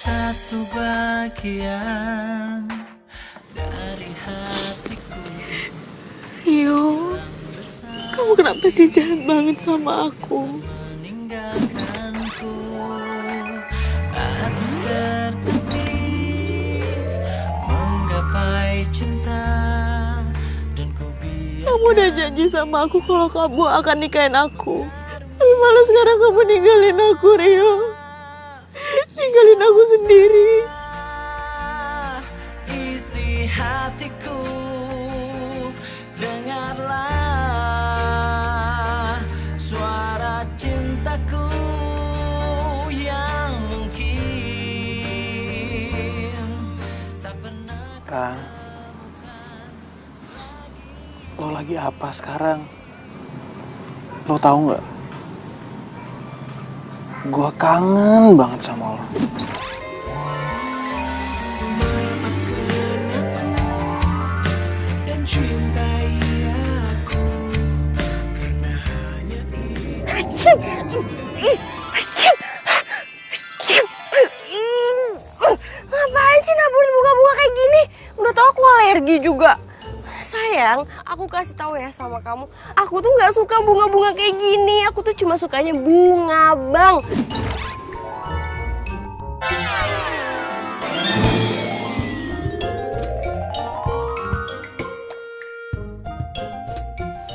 satu bagian dari hatiku. Rio, kamu kenapa sih jahat banget sama aku? Meninggalkanku, hati tertatih menggapai cinta, dan ku biar Kamu udah janji sama aku kalau kamu akan nikahin aku. Tapi malah sekarang kamu ninggalin aku, Rio. Ninggalin aku sendiri. isi hatiku. Dengarlah suara cintaku yang mungkin tak pernah. Ran, lo lagi apa sekarang? Lo tahu nggak? Gua kangen banget sama lo. Ngapain sih naburin bunga-bunga kayak gini? Udah tau aku alergi juga. Sayang, aku kasih tahu ya sama kamu. Aku tuh nggak suka bunga-bunga kayak gini. Aku tuh cuma sukanya bunga bang.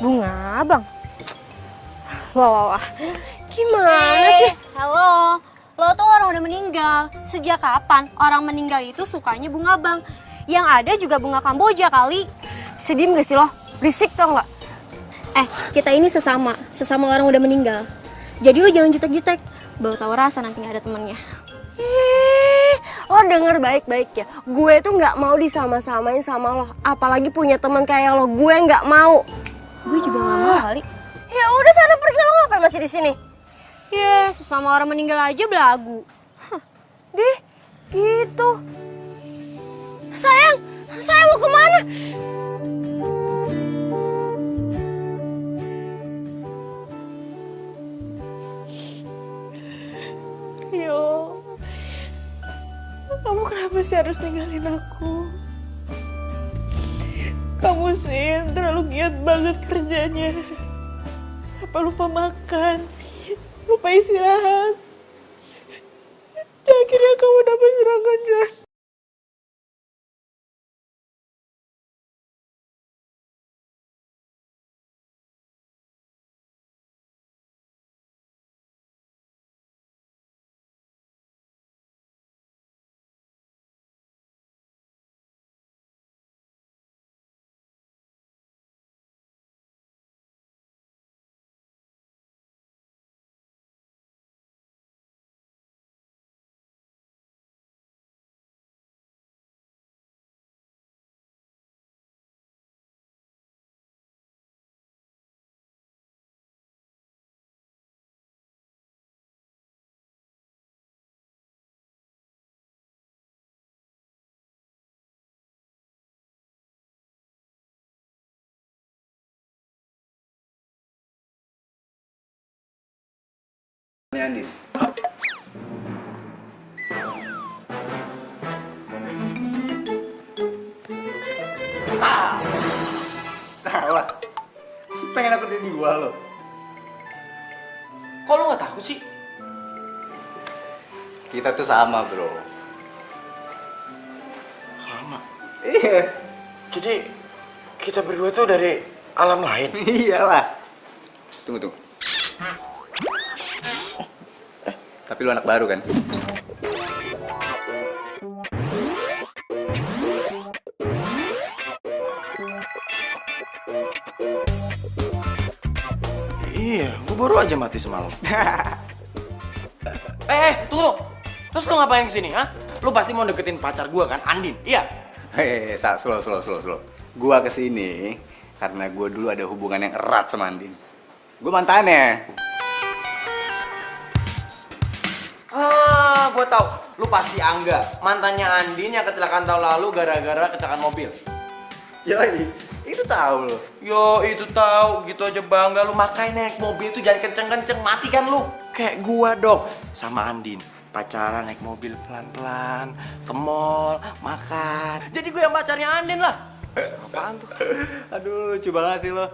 Bunga bang. Wah. Gimana sih? Halo, lo tuh orang udah meninggal. Sejak kapan orang meninggal itu sukanya bunga bang? Yang ada juga bunga Kamboja kali. Sedih gak sih lo? Berisik tau nggak? Kita ini sesama orang udah meninggal. Jadi lo jangan jutek-jutek, baru tahu rasa nanti nggak ada temennya. Lo denger baik-baik ya. Gue tuh nggak mau disama-samain sama lo. Apalagi punya teman kayak lo. Gue nggak mau. Gue juga nggak mau kali. Ya udah sana pergi, lo ngapain masih di sini? Ya, sesama orang meninggal aja belagu. Dih, gitu. Sayang mau kemana? Yo, kamu kenapa sih harus ninggalin aku? Kamu sih terlalu giat banget kerjanya. Sampai lupa makan, lupa istirahat. Dan akhirnya kamu dapat serangan jantung. Andin. Tawa. Pengen aku jadi gua lo. Kok lo nggak takut sih? Kita tuh sama, bro. Sama. Iya. Jadi kita berdua tuh dari alam lain. Iyalah. Tunggu. Tapi lu anak baru kan? Iya, gue baru aja mati semalam. Tunggu. Terus lu ngapain kesini, ha? Lu pasti mau deketin pacar gue kan, Andin? Iya? Slow. Gua kesini karena gua dulu ada hubungan yang erat sama Andin. Gua mantannya. Gue tahu. Lu pasti Angga, mantannya Andin yang kecelakaan tahun lalu gara-gara kecelakaan mobil. Yoi, itu tahu lo. Yo, itu tahu. Gitu aja bangga lu, makanya naik mobil itu jangan kenceng-kenceng, mati kan lu. Kayak gua dong sama Andin. pacaran naik mobil pelan-pelan, ke mall, makan. Jadi gue yang pacarnya Andin lah. Apaan tuh? Aduh, lucu banget sih lo.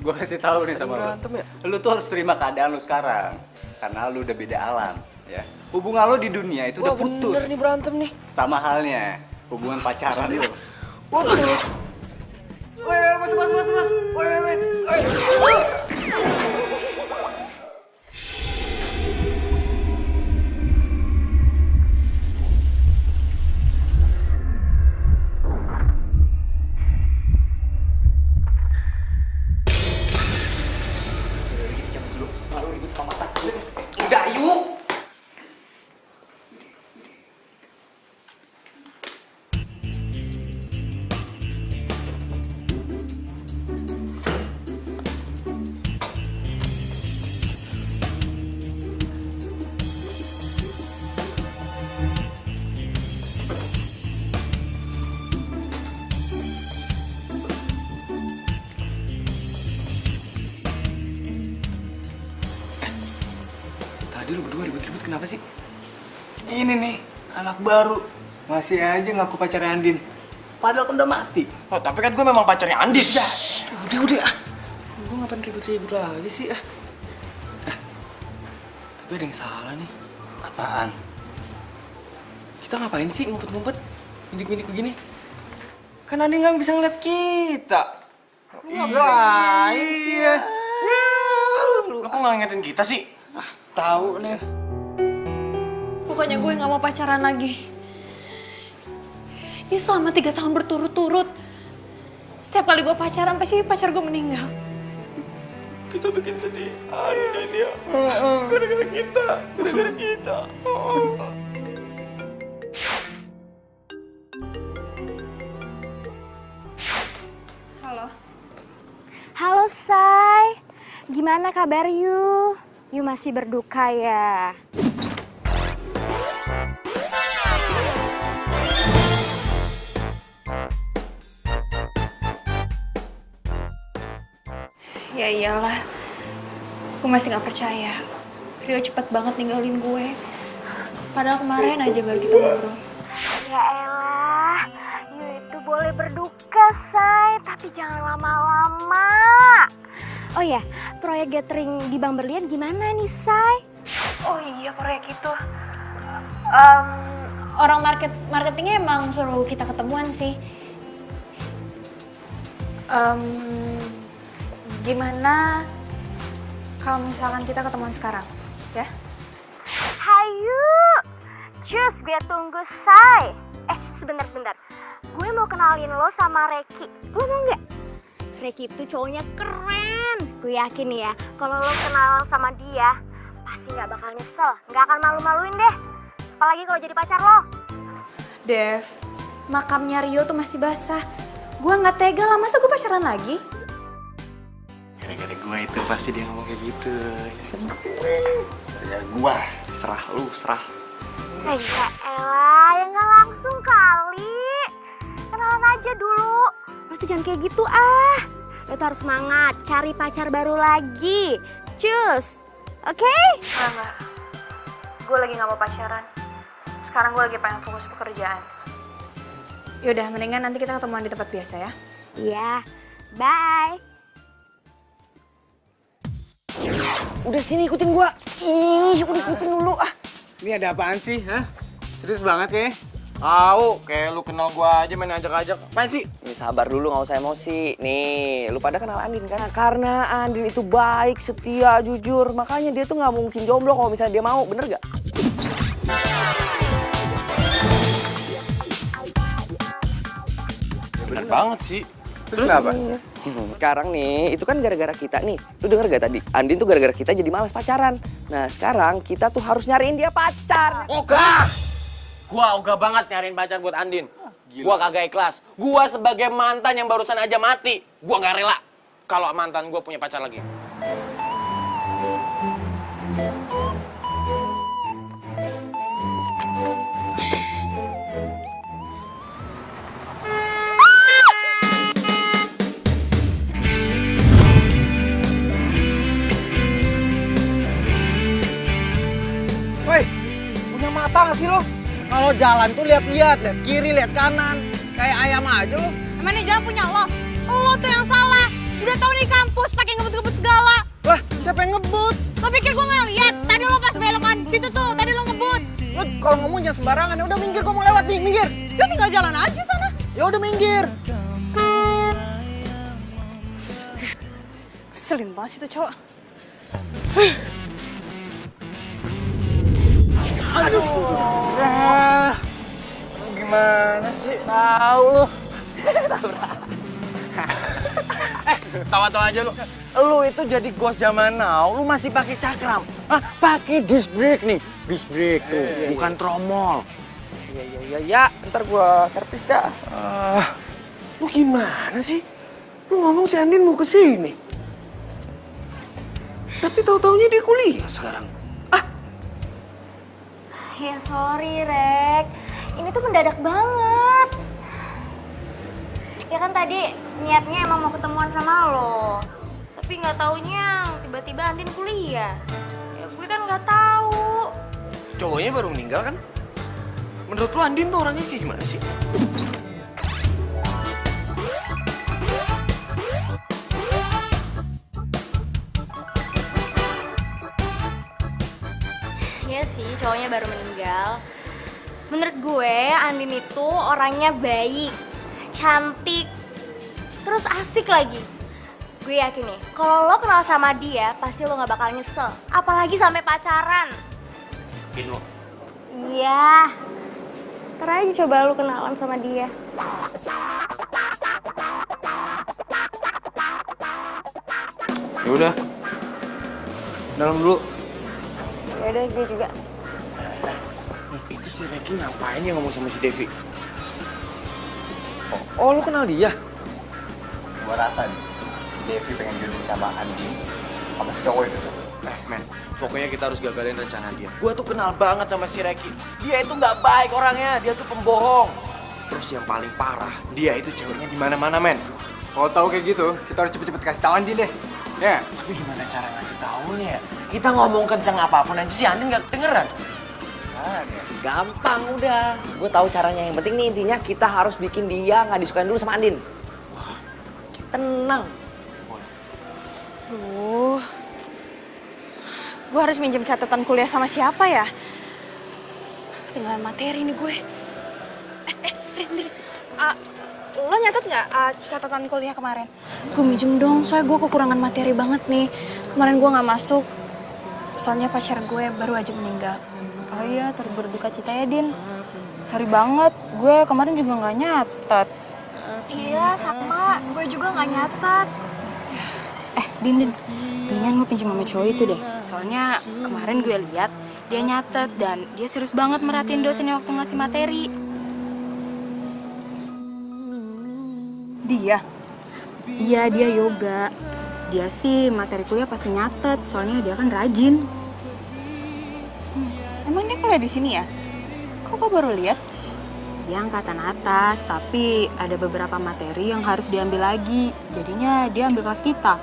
Gue kasih tahu nih sama Berantem lo. ya? Lu tuh harus terima keadaan lu sekarang. Karena lu udah beda alam, ya. Hubungan lo di dunia itu udah putus. Bener nih berantem nih. Sama halnya hubungan pacaran lo. Putus. Woi, mas. Woi. Udah, yuk. Tadi lu berdua ribut-ribut kenapa sih? Ini nih, anak baru. Masih aja ngaku pacarnya Andin. Padahal kan udah mati. Oh, tapi kan gue memang pacarnya Andin. Udah ah. Gue ngapain ribut-ribut lagi sih ah? Tapi ada yang salah nih. Apaan? Kita ngapain sih ngumpet-ngumpet? Mindik-mindik begini? Kan Andin nggak bisa ngeliat kita. Ngapain sih ya? Lu kok nggak ngingetin kita sih? Tahu nih. Pokoknya gue gak mau pacaran lagi. Ini selama 3 tahun berturut-turut. Setiap kali gue pacaran, pasti pacar gue meninggal. Kita bikin sedih Andin ya. Gara-gara kita. Halo. Halo Say, gimana kabar you? You masih berduka ya? Ya iyalah. Gue masih gak percaya. Rio cepet banget ninggalin gue. Padahal kemarin aja baru kita ngobrol. Ya elah, you itu boleh berduka Say, tapi jangan lama-lama. Oh ya, proyek gathering di Bang Berlian gimana nih, Say? Oh iya, proyek itu. Orang marketingnya emang suruh kita ketemuan sih. Gimana kalau misalkan kita ketemuan sekarang, ya? Hayu, cus gue tunggu, Say. Sebentar. Gue mau kenalin lo sama Reki. Lo mau nggak? Reki itu cowoknya keren. Gue yakin ya, kalau lo kenal sama dia, pasti nggak bakal nyesel, nggak akan malu-maluin deh. Apalagi kalau jadi pacar lo. Dev, makamnya Rio tuh masih basah. Gue nggak tega lah, masa gue pacaran lagi? Gara-gara gue itu pasti dia ngomong kayak gitu. Ya gue, serah lu, serah. Ya elah, ya nggak langsung kali. Kenalan aja dulu. Lo tuh jangan kayak gitu ah. Lo tuh harus semangat, cari pacar baru lagi. Cus, oke? Enggak. Gue lagi nggak mau pacaran. Sekarang gue lagi pengen fokus pekerjaan. Yaudah, mendingan nanti kita ketemuan di tempat biasa ya. Iya, bye. Udah sini ikutin gua. Udah ikutin dulu ah. Ini ada apaan sih, hah? Serius banget ya? Kayak lu kenal gua aja main ajak-ajak. Apaan sih? Nih sabar dulu, nggak usah emosi. Nih, lu pada kenal Andin kan? Karena Andin itu baik, setia, jujur. Makanya dia tuh nggak mungkin jomblo kalau misalnya dia mau, bener gak? Bener banget sih. Terus kenapa? Sekarang nih, itu kan gara-gara kita nih. Lu denger gak tadi? Andin tuh gara-gara kita jadi malas pacaran. Nah, sekarang kita tuh harus nyariin dia pacar. Ogah! Gua ogah banget nyariin pacar buat Andin. Gua kagak ikhlas. Gua sebagai mantan yang barusan aja mati, gua nggak rela kalau mantan gua punya pacar lagi. Woi, mata nggak sih lo? Kalau jalan tuh lihat-lihat, lihat kiri, lihat kanan. Kayak ayam aja lo. Emang ini jalan punya lo? Lo tuh yang salah. Udah tahu nih kampus pakai ngebut-ngebut segala. Lah, siapa yang ngebut? Lo pikir gue nggak lihat? Tadi lo pas belokan situ tuh, tadi lo ngebut. Lo kalau ngomong jangan sembarangan. Ya udah minggir, gua mau lewat nih, minggir. Lo tinggal jalan aja sana. Ya udah minggir. Keselin banget sih tuh cowok. Aduh. Gimana sih? Tahu lu. Tawa-tawa aja lu. Lu itu jadi ghost zaman now, lu masih pakai cakram. Ah, pakai disc brake nih. Disc brake tuh, bukan tromol. Ya, ntar gua servis dah. Lu gimana sih? Lu ngomong si Andin mau kesini. Tapi tahu-taunya dia kuliah sekarang. Ya sorry, Rek. Ini tuh mendadak banget. Ya kan tadi niatnya emang mau ketemuan sama lo. Tapi nggak taunya tiba-tiba Andin kuliah. Ya gue kan nggak tahu. Cowoknya baru meninggal kan? Menurut lu Andin tuh orangnya kayak gimana sih? Iya sih, cowoknya baru meninggal. Menurut gue, Andin itu orangnya baik, cantik, terus asik lagi. Gue yakin nih, kalau lo kenal sama dia, pasti lo gak bakal nyesel. Apalagi sampai pacaran. Yakin lo? Iya. Ntar aja coba lo kenalan sama dia. Ya udah. Dalam dulu. Yaudah, gue juga. Itu si Reky ngapain ya ngomong sama si Devi? Oh, lu kenal dia? Gua rasa nih, si Devi pengen jodohin sama Andin sama si cowok itu tuh. Men, pokoknya kita harus gagalin rencana dia. Gua tuh kenal banget sama si Reky. Dia itu nggak baik orangnya, dia tuh pembohong. Terus yang paling parah, dia itu ceweknya di mana-mana, men. Kalau tahu kayak gitu, kita harus cepet-cepet kasih tahu Andin deh. Ya. Tapi gimana cara ngasih taunya ya? Kita ngomong kenceng apapun aja si Andin nggak kedengeran. Gampang udah. Gue tahu caranya. Yang penting nih intinya kita harus bikin dia nggak disukain dulu sama Andin. Tenang. Gue harus minjem catatan kuliah sama siapa ya? Ketinggalan materi nih gue. Rin. Lo nyatet nggak catatan kuliah kemarin? Gue minjem dong, soalnya gue kekurangan materi banget nih. Kemarin gue nggak masuk, soalnya pacar gue baru aja meninggal. Oh iya, turut berduka cita ya, Din. Sorry banget, gue kemarin juga nggak nyatet. Iya, sama. Gue juga gak nyatet. Din, mendingan gue pinjam sama cowok itu deh. Soalnya kemarin gue lihat dia nyatet dan dia serius banget merhatiin dosennya waktu ngasih materi. Dia? Iya, dia yoga. Dia sih materi kuliah pasti nyatet, soalnya dia kan rajin. Emang dia kuliah di sini ya? Kok gue baru lihat? Dia angkatan atas, tapi ada beberapa materi yang harus diambil lagi. Jadinya dia ambil kelas kita.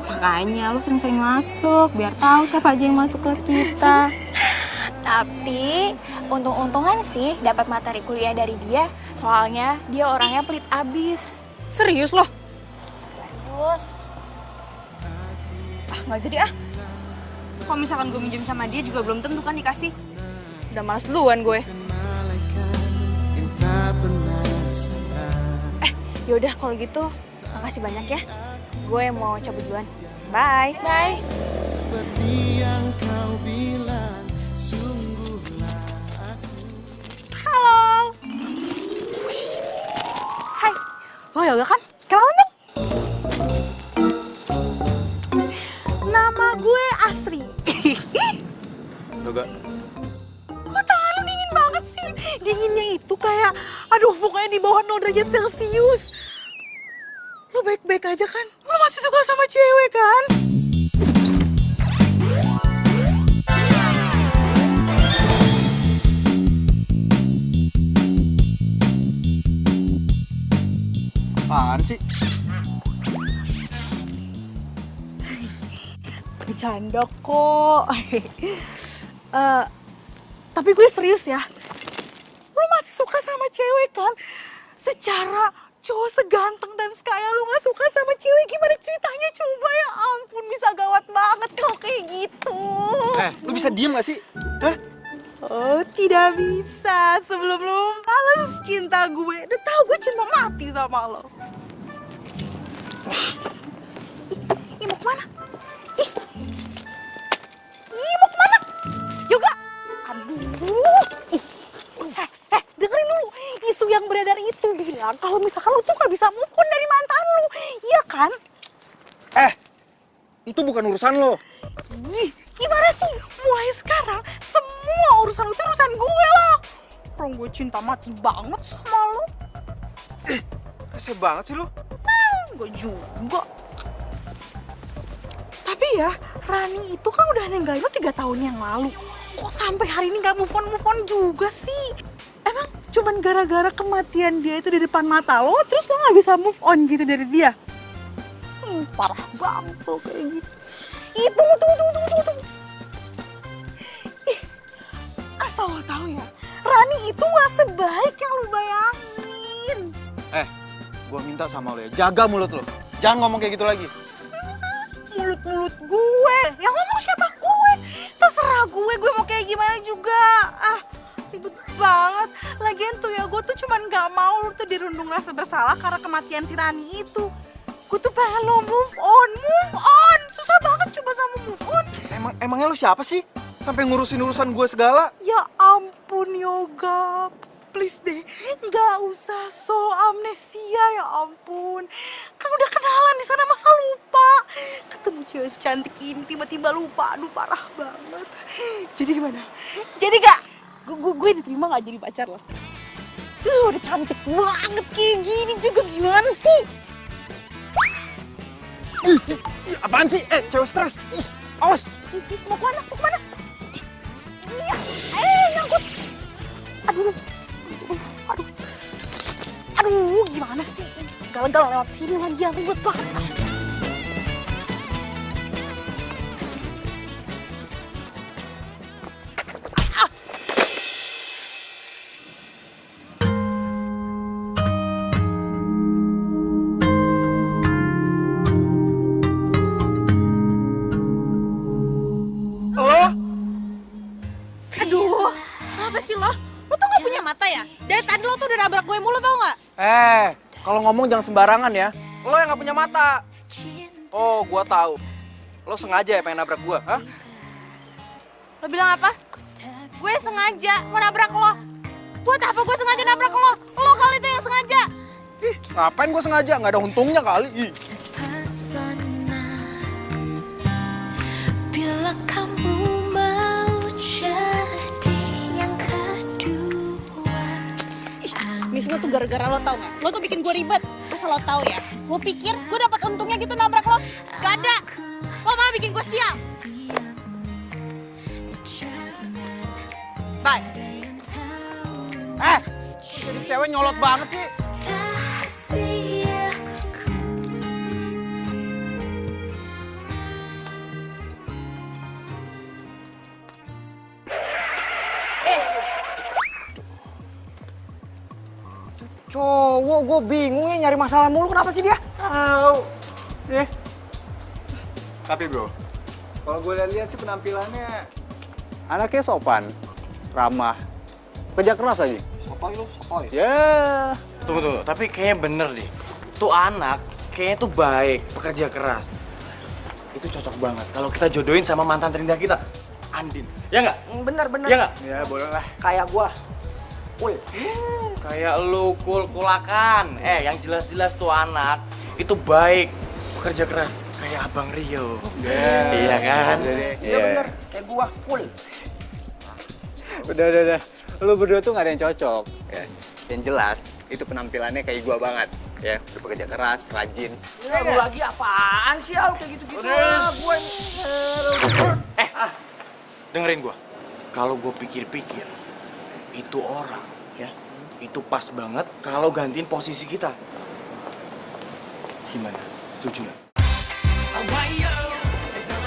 Makanya lo sering-sering masuk, biar tahu siapa aja yang masuk kelas kita. Tapi untung-untungan sih dapat materi kuliah dari dia. Soalnya dia orangnya pelit abis. Serius loh? Terus Nggak jadi ah. Kalau misalkan gue minjem sama dia juga belum tentu kan dikasih. Udah malas duluan gue. Yaudah kalau gitu, makasih banyak ya. Gue mau cabut duluan. Bye. Bye. Halo. Hai. Lo Yoga kan? Kenalan dong. Nama gue Asri. Yoga. Kok tangan lu dingin banget sih? Dinginnya itu kayak, aduh pokoknya di bawah 0 derajat Celcius. Lu baik-baik aja kan? Lu masih suka sama cewek kan? Apaan sih? Bercanda kok. Tapi gue serius ya. Lu masih suka sama cewek kan? Secara cowok seganteng dan sekaya lu gak suka sama cewek, gimana ceritanya? Coba, ya ampun, bisa gawat banget kalau kayak gitu. Lu bisa diem gak sih? Hah? Oh, tidak bisa. Sebelum lu balas cinta gue, udah tau gue cinta mati sama lo. Ih, mau kemana? Ih, mau kemana? Yoga! Aduh! Dengerin dulu. Isu yang beredar itu bilang kalau misalkan lu tuh gak bisa move on dari mantan lu. Iya kan? Itu bukan urusan lo. Ih, gimana sih? Mulai sekarang, semua urusan lu itu urusan gue loh. Orang gue cinta mati banget sama lu. Rese banget sih lu. Gue juga. Tapi ya, Rani itu kan udah ninggalin lu 3 tahun yang lalu. Kok sampai hari ini gak move on juga sih? Emang cuman gara-gara kematian dia itu di depan mata lo, terus lo gak bisa move on gitu dari dia? Parah banget lo kayak gitu. Tunggu. Ih, asal lo tahu ya, Rani itu gak sebaik yang lo bayangin. Gua minta sama lo ya, jaga mulut lo. Jangan ngomong kayak gitu lagi. Mulut gue, yang ngomong siapa? Gue. Terserah gue mau kayak gimana juga. Ribet banget. Lagian tuh ya, gue tuh cuman gak mau lu tuh dirundung rasa bersalah karena kematian si Rani itu. Gue tuh pengen lo move on. Susah banget coba sama move on. Emangnya lu siapa sih? Sampai ngurusin urusan gue segala? Ya ampun Yoga, please deh, gak usah so amnesia, ya ampun. Kan udah kenalan di sana, masa lupa? Ketemu cewek secantik ini tiba-tiba lupa, aduh parah banget. Jadi gimana? Jadi gak? Gue diterima gak jadi pacar lo? Udah cantik banget kayak gini juga, gimana sih? Apaan sih? Cewek stres. Awas. Mau kemana? Iya, nyangkut. Aduh, gimana sih? Segala-gala lewat sini lagi, yang ribet banget. Kenapa sih lo? Lo tuh gak punya mata ya? Dari tadi lo tuh udah nabrak gue mulu, tau gak? Kalau ngomong jangan sembarangan ya. Lo yang gak punya mata. Oh, gua tahu. Lo sengaja ya pengen nabrak gua, hah? Lo bilang apa? Gue sengaja mau nabrak lo. Buat apa gue sengaja nabrak lo? Lo kali itu yang sengaja. Ngapain gua sengaja? Nggak ada untungnya kali. Bila kamu mau jadi yang kedua. Ini semua tuh gara-gara lo, tau gak? Lo tuh bikin gue ribet. Asal lo tau ya, lo pikir gue dapat untungnya gitu nabrak lo? Gak ada. Lo malah bikin gue sial. Bye. Jadi cewek nyolot banget sih. Cowok, gue bingung ya nyari masalah mulu, kenapa sih dia? Tapi bro, kalau gue lihat sih penampilannya anaknya sopan, ramah, kerja keras lagi. Sotoy. Ya. Tunggu. Tapi kayaknya bener deh. Tuh anak kayaknya tuh baik, pekerja keras. Itu cocok banget kalau kita jodohin sama mantan terindah kita, Andin. Ya nggak? Bener. Ya nggak? Ya boleh lah. Kayak gua. Cool. Kayak lu kulakan. Yang jelas-jelas tuh anak itu baik, pekerja keras. Kayak Abang Rio. Iya kan? Iya bener, kayak gua. Cool. Udah. Lu berdua tuh gak ada yang cocok. Ya. Yang jelas, itu penampilannya kayak gua banget. Ya, bekerja keras, rajin. Ya, lu lagi apaan sih, Al? Kayak gitu-gitu. Dengerin gua. Kalau gua pikir-pikir, itu orang, ya, itu pas banget kalau gantiin posisi kita. Gimana? Setuju nggak?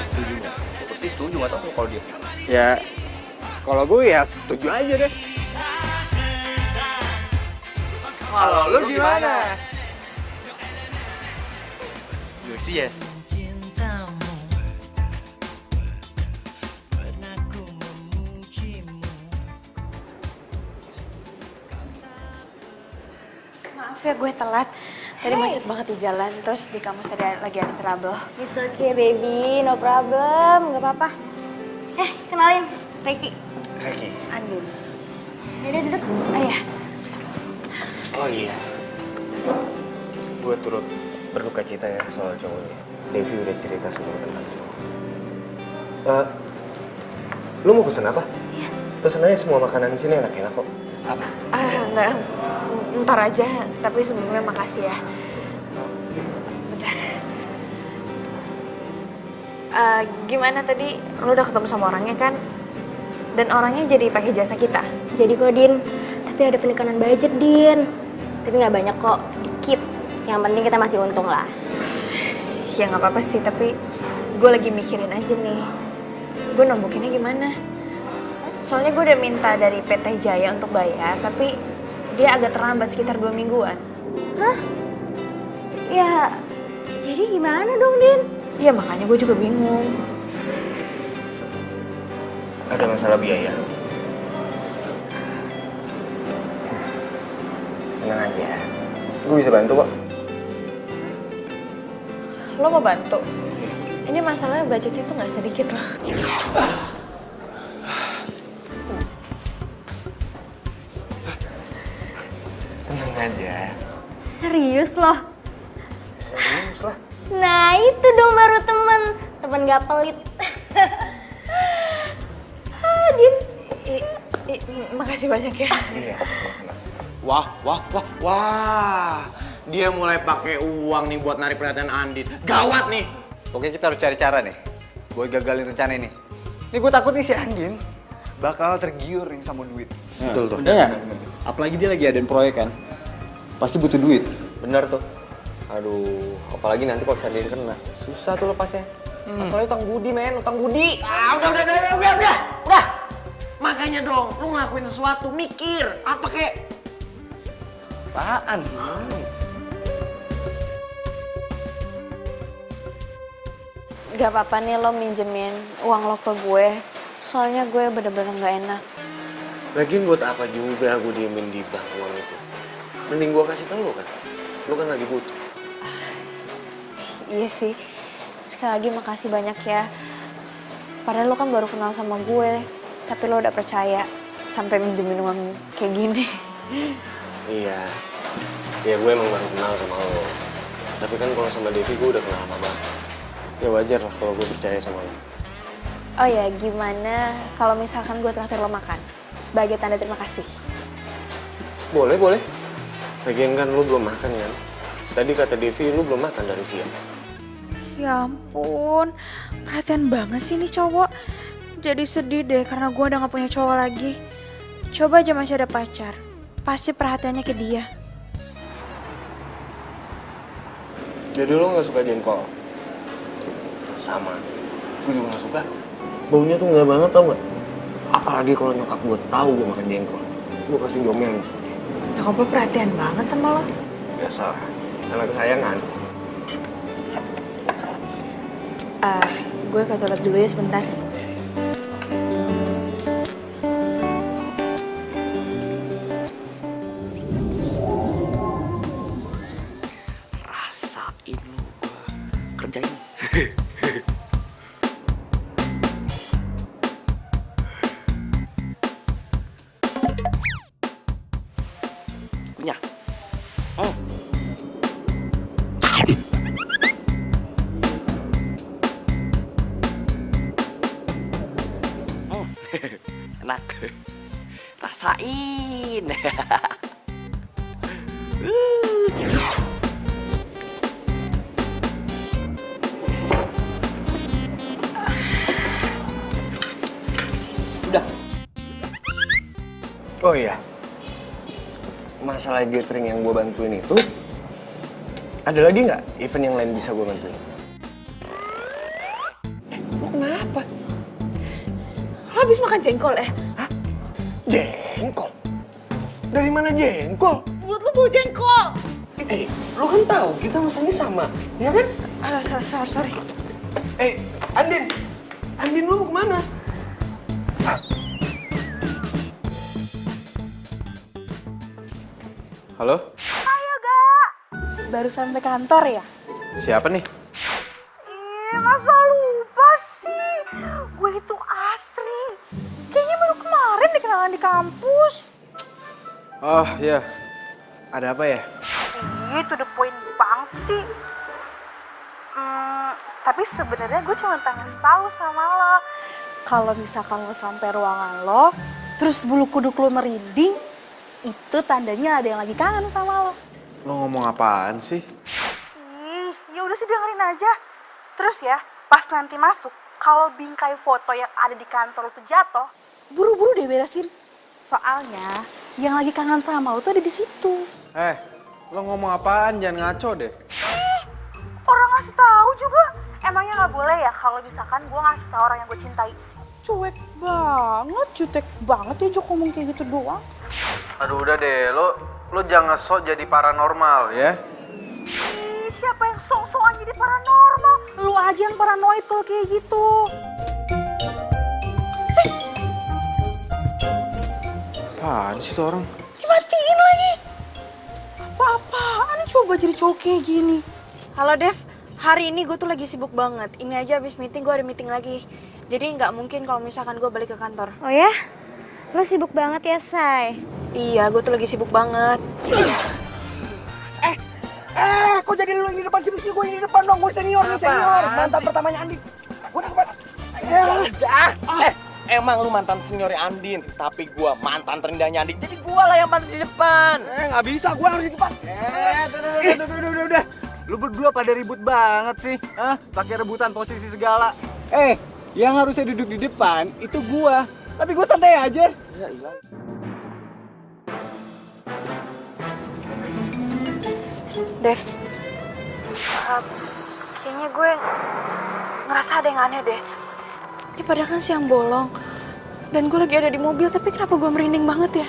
Setuju nggak? Gue sih setuju, gak tau kalau dia. Ya, Kalau gue ya setuju aja deh. Kalau lu gimana? Gue sih yes. Maaf ya gue telat. Tadi macet banget di jalan, terus di kampus tadi lagi ada trouble. It's okay baby, no problem, nggak apa-apa. Kenalin, Reiki. Reki. Andin. Yaudah duduk. Iya. Oh iya. Gue turut berduka cita ya soal cowoknya. Devi udah cerita semua tentang cowok. Lu mau pesen apa? Iya. Pesen aja semua makanan di sini enak-enak kok. Apa? Enggak. Ntar aja, tapi sebelumnya makasih ya. Bentar. Gimana tadi? Lu udah ketemu sama orangnya kan? Dan orangnya jadi pakai jasa kita? Jadi kok Din, tapi ada penekanan budget Din. Tapi nggak banyak kok, dikit. Yang penting kita masih untung lah. Ya nggak apa-apa sih, tapi gue lagi mikirin aja nih. Gue nombokinnya gimana? Soalnya gue udah minta dari PT Jaya untuk bayar, tapi dia agak terlambat sekitar 2 mingguan. Hah? Ya, jadi gimana dong Din? Iya makanya gue juga bingung. Ada masalah biaya. Tenang aja. Gue bisa bantu kok. Lo mau bantu? Ini masalahnya budgetnya tuh nggak sedikit loh. Tenang aja. Serius loh? Serius lah. Nah itu dong baru temen gak pelit. Din. Makasih banyak ya. Iya, sama-sama. Wah. Dia mulai pakai uang nih buat narik perhatian Andin. Gawat nih. Oke, kita harus cari cara nih buat gagalin rencana ini. Ini gue takut nih si Andin bakal tergiur yang sama duit. Betul tuh. Bener nggak? Apalagi dia lagi adain proyek kan. Pasti butuh duit. Bener tuh. Aduh, apalagi nanti kalau Sandin kena. Susah tuh lepasnya. Masalahnya utang budi, men. Utang budi. Udah. Makanya dong, lu ngelakuin sesuatu, mikir. Apa kek? Apaan? Gak apa-apa nih lo minjemin uang lo ke gue. Soalnya gue bener-bener gak enak. Lagian buat apa juga gue diemin di bank uang itu? Mending gue kasih ke lu kan. Lu kan lagi butuh. Iya sih. Sekali lagi makasih banyak ya. Padahal lo kan baru kenal sama gue. Tapi lo udah percaya sampai minjemin uang kayak gini. Iya. Ya gue emang baru kenal sama lo. Tapi kan kalau sama Devi gue udah kenal lama banget. Ya wajar lah kalau gue percaya sama lo. Oh ya, gimana kalau misalkan gue traktir lo makan? Sebagai tanda terima kasih. Boleh. Lagian kan lu belum makan kan? Tadi kata Devi lu belum makan dari siang. Ya ampun, perhatian banget sih nih cowok. Jadi sedih deh karena gue udah gak punya cowok lagi. Coba aja masih ada pacar, pasti perhatiannya ke dia. Jadi lu gak suka jengkol? Sama, gue juga gak suka. Baunya tuh gak banget tau gak? Apalagi kalau nyokap gue tahu gue makan jengkol. Gue pasti diomelin sama dia. Nyokap lo perhatian banget sama lo. Biasalah, anak kesayangan. Gue ke toilet dulu ya sebentar. Rasain lu gue kerjain. Punya. Oh. Enak. Rasain. Udah. Oh iya. Masalah gathering yang gue bantuin itu, ada lagi nggak event yang lain bisa gue bantuin? Lo kenapa? Lo Lo habis makan jengkol ya? Jengkol? Dari mana jengkol? Mulut lo bau jengkol. Lo kan tahu kita masalahnya sama, ya kan? Sorry. Andin! Andin lu mau kemana? Halo? Ayo, Gak. Baru sampai kantor ya? Siapa nih? Masa lupa sih? Gue itu Asri. Kayaknya baru kemarin dikenalan di kampus. Oh iya, ada apa ya? To the point banget sih. Tapi sebenarnya gue cuma pengen ngasih tahu sama lo. Kalau misalkan lo sampai ruangan lo, terus bulu kuduk lo merinding, itu tandanya ada yang lagi kangen sama lo. Lo ngomong apaan sih? Ya udah sih dengerin aja. Terus ya, pas nanti masuk, kalau bingkai foto yang ada di kantor lo tuh jatuh, buru-buru deh beresin. Soalnya yang lagi kangen sama lo tuh ada di situ. Lo ngomong apaan? Jangan ngaco deh. Orang ngasih tahu juga. Emangnya nggak boleh ya kalau misalkan gue ngasih tahu orang yang gue cintai? Cuek banget, jutek banget ya Jok ngomong kayak gitu doang. Aduh udah deh, lo jangan sok jadi paranormal ya. Siapa yang sok-sokan jadi paranormal? Lu aja yang paranoid kalau kayak gitu. Apaan sih tuh orang? Dimatiin lagi. Apa-apaan coba jadi cowok kayak gini. Halo Dev, hari ini gue tuh lagi sibuk banget. Ini aja abis meeting gue ada meeting lagi. Jadi nggak mungkin kalau misalkan gue balik ke kantor. Oh ya? Lo sibuk banget ya, Say? Iya, gue tuh lagi sibuk banget. Kok jadi lu yang di depan sih? Mesti gue yang di depan dong. Gue senior nih, senior. Mantan pertamanya Andin. Gue di depan. Emang lu mantan seniornya Andin, tapi gua mantan terindahnya Andin. Jadi gua lah yang pantas di depan. Nggak bisa. Gue harus di depan. Udah. Lu berdua pada ribut banget sih. Pakai rebutan posisi segala. Yang harusnya duduk di depan itu gua. Tapi gua santai aja. Ya ilah. Dev, kayaknya gue ngerasa ada yang aneh deh. Ini padahal kan siang bolong. Dan gue lagi ada di mobil, tapi kenapa gue merinding banget ya?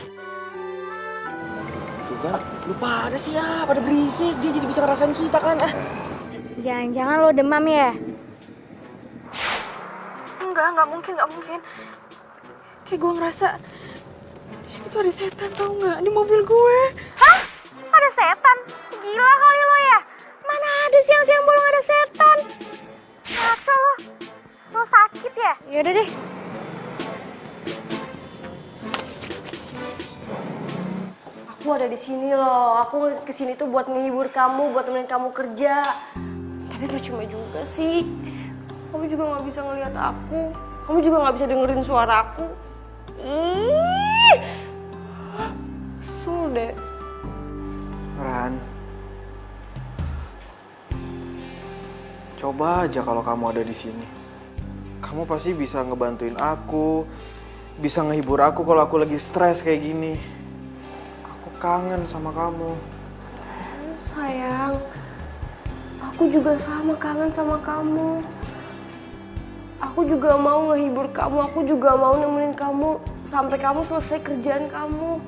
Tuh kan, lu pada sih ya, pada berisik. Dia jadi bisa ngerasain kita kan. Jangan-jangan lo demam ya? Enggak mungkin. Kayak gue ngerasa di sini tuh ada setan, tau nggak? Di mobil gue. Hah? Ada setan? Gila kali lo ya? Mana ada siang-siang bolong ada setan? Ngaco lo. Lo sakit ya? Yaudah deh. Aku ada di sini loh. Aku kesini tuh buat menghibur kamu, buat temenin kamu kerja. Tapi percuma juga sih. Kamu juga nggak bisa ngelihat aku. Kamu juga nggak bisa dengerin suara aku. Ih, kesel deh. Ran, coba aja kalau kamu ada di sini. Kamu pasti bisa ngebantuin aku, bisa ngehibur aku kalau aku lagi stres kayak gini. Aku kangen sama kamu. Sayang, aku juga sama kangen sama kamu. Aku juga mau ngehibur kamu, aku juga mau nemenin kamu sampai kamu selesai kerjaan kamu.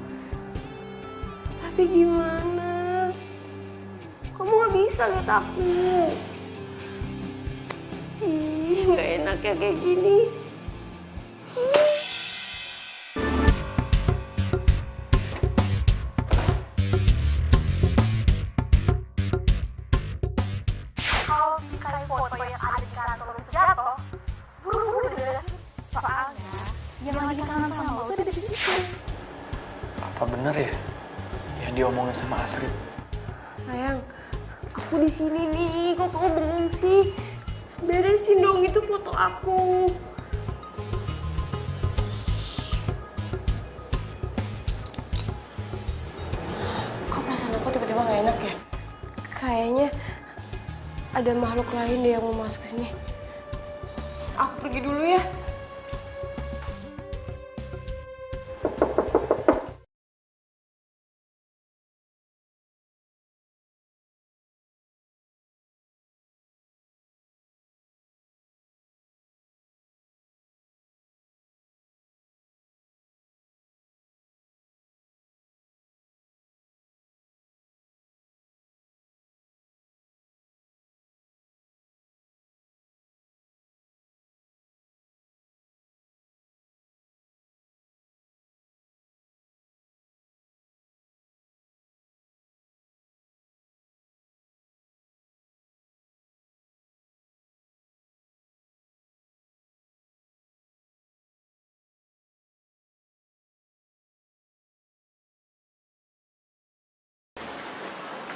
Tapi gimana? Kamu gak bisa lihat aku. Gak enak ya kayak gini. Kalau bingkai foto yang ada di kantor lo tuh jatuh, buru-buru diberesin. Soalnya yang lagi kangen sama lo tuh ada di situ. Apa bener ya yang diomongin sama Asri? Sayang, aku di sini nih. Kok kamu bengong sih? Beresin dong itu foto aku. Kok perasaan aku tiba-tiba gak enak ya? Kayaknya ada makhluk lain deh yang mau masuk ke sini. Aku pergi dulu ya.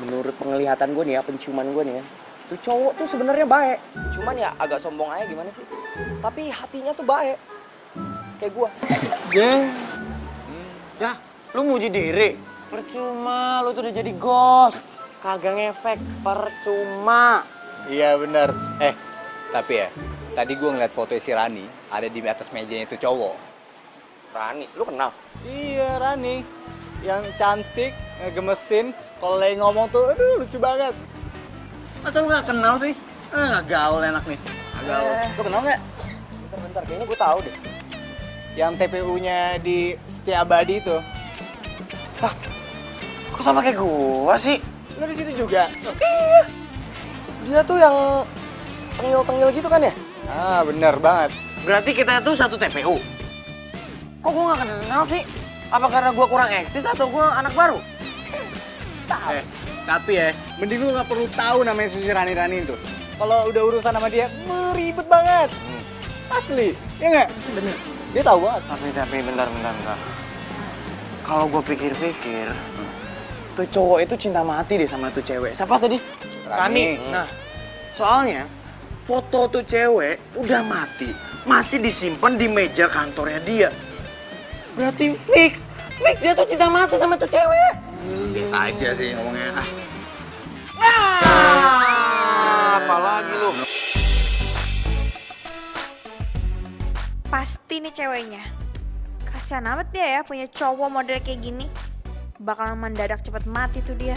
menurut penglihatan gue nih ya, penciuman gue nih ya, tuh cowok tuh sebenarnya baik. Cuman ya agak sombong aja gimana sih. Tapi hatinya tuh baik. Kayak gue. Ya, lu muji diri. Percuma, lu tuh udah jadi ghost. Kagak ngefek, percuma. Iya bener. Tapi ya, tadi gue ngeliat foto si Rani ada di atas mejanya itu cowok. Rani, lu kenal? Iya Rani, yang cantik, ngegemesin, kalau lagi ngomong tuh, aduh lucu banget. Masa lu gak kenal sih? Gak gaul enak nih. Gak gaul. Lu kenal gak? Bentar, kayaknya gue tahu deh. Yang TPU-nya di Setiabadi itu. Kok sama kayak gua sih? Lu di situ juga? Dia tuh yang tengil-tengil gitu kan ya? Ah bener banget. Berarti kita tuh satu TPU. Kok gua gak kenal sih? Apa karena gua kurang eksis atau gua anak baru? Tapi ya, mending lu gak perlu tahu namanya si Rani itu. Kalau udah urusan sama dia, ribet banget. Asli, ya nggak? Bener. Dia tahu banget. Tapi bentar. Kalau gua pikir-pikir, tuh cowok itu cinta mati deh sama tuh cewek. Siapa tadi? Rani. Nah, soalnya foto tuh cewek udah mati, masih disimpan di meja kantornya dia. Berarti fix dia tuh cinta mati sama tuh cewek. Biasa aja sih ngomongnya. Apalagi lu? Pasti nih ceweknya. Kasian amat dia ya punya cowok model kayak gini. Bakalan mendadak cepet mati tuh dia.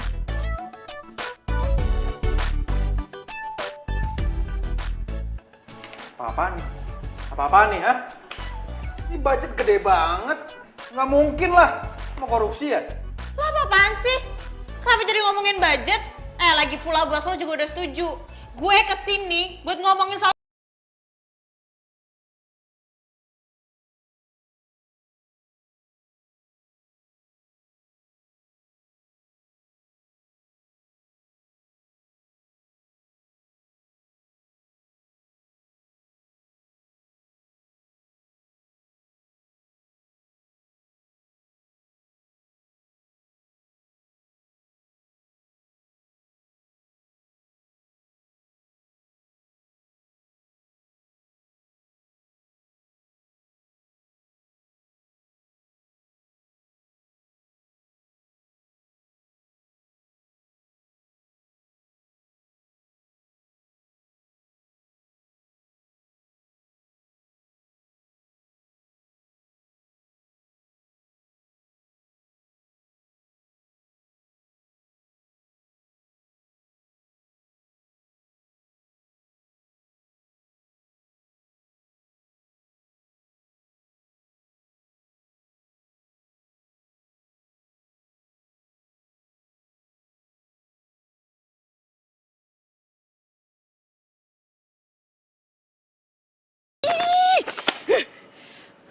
Apa-apaan nih, ha? Ini budget gede banget. Nggak mungkin lah. Mau korupsi ya? Lo apa-apaan sih? Kenapa jadi ngomongin budget? Lagi pula bos lo juga udah setuju. Gue kesini buat ngomongin soal...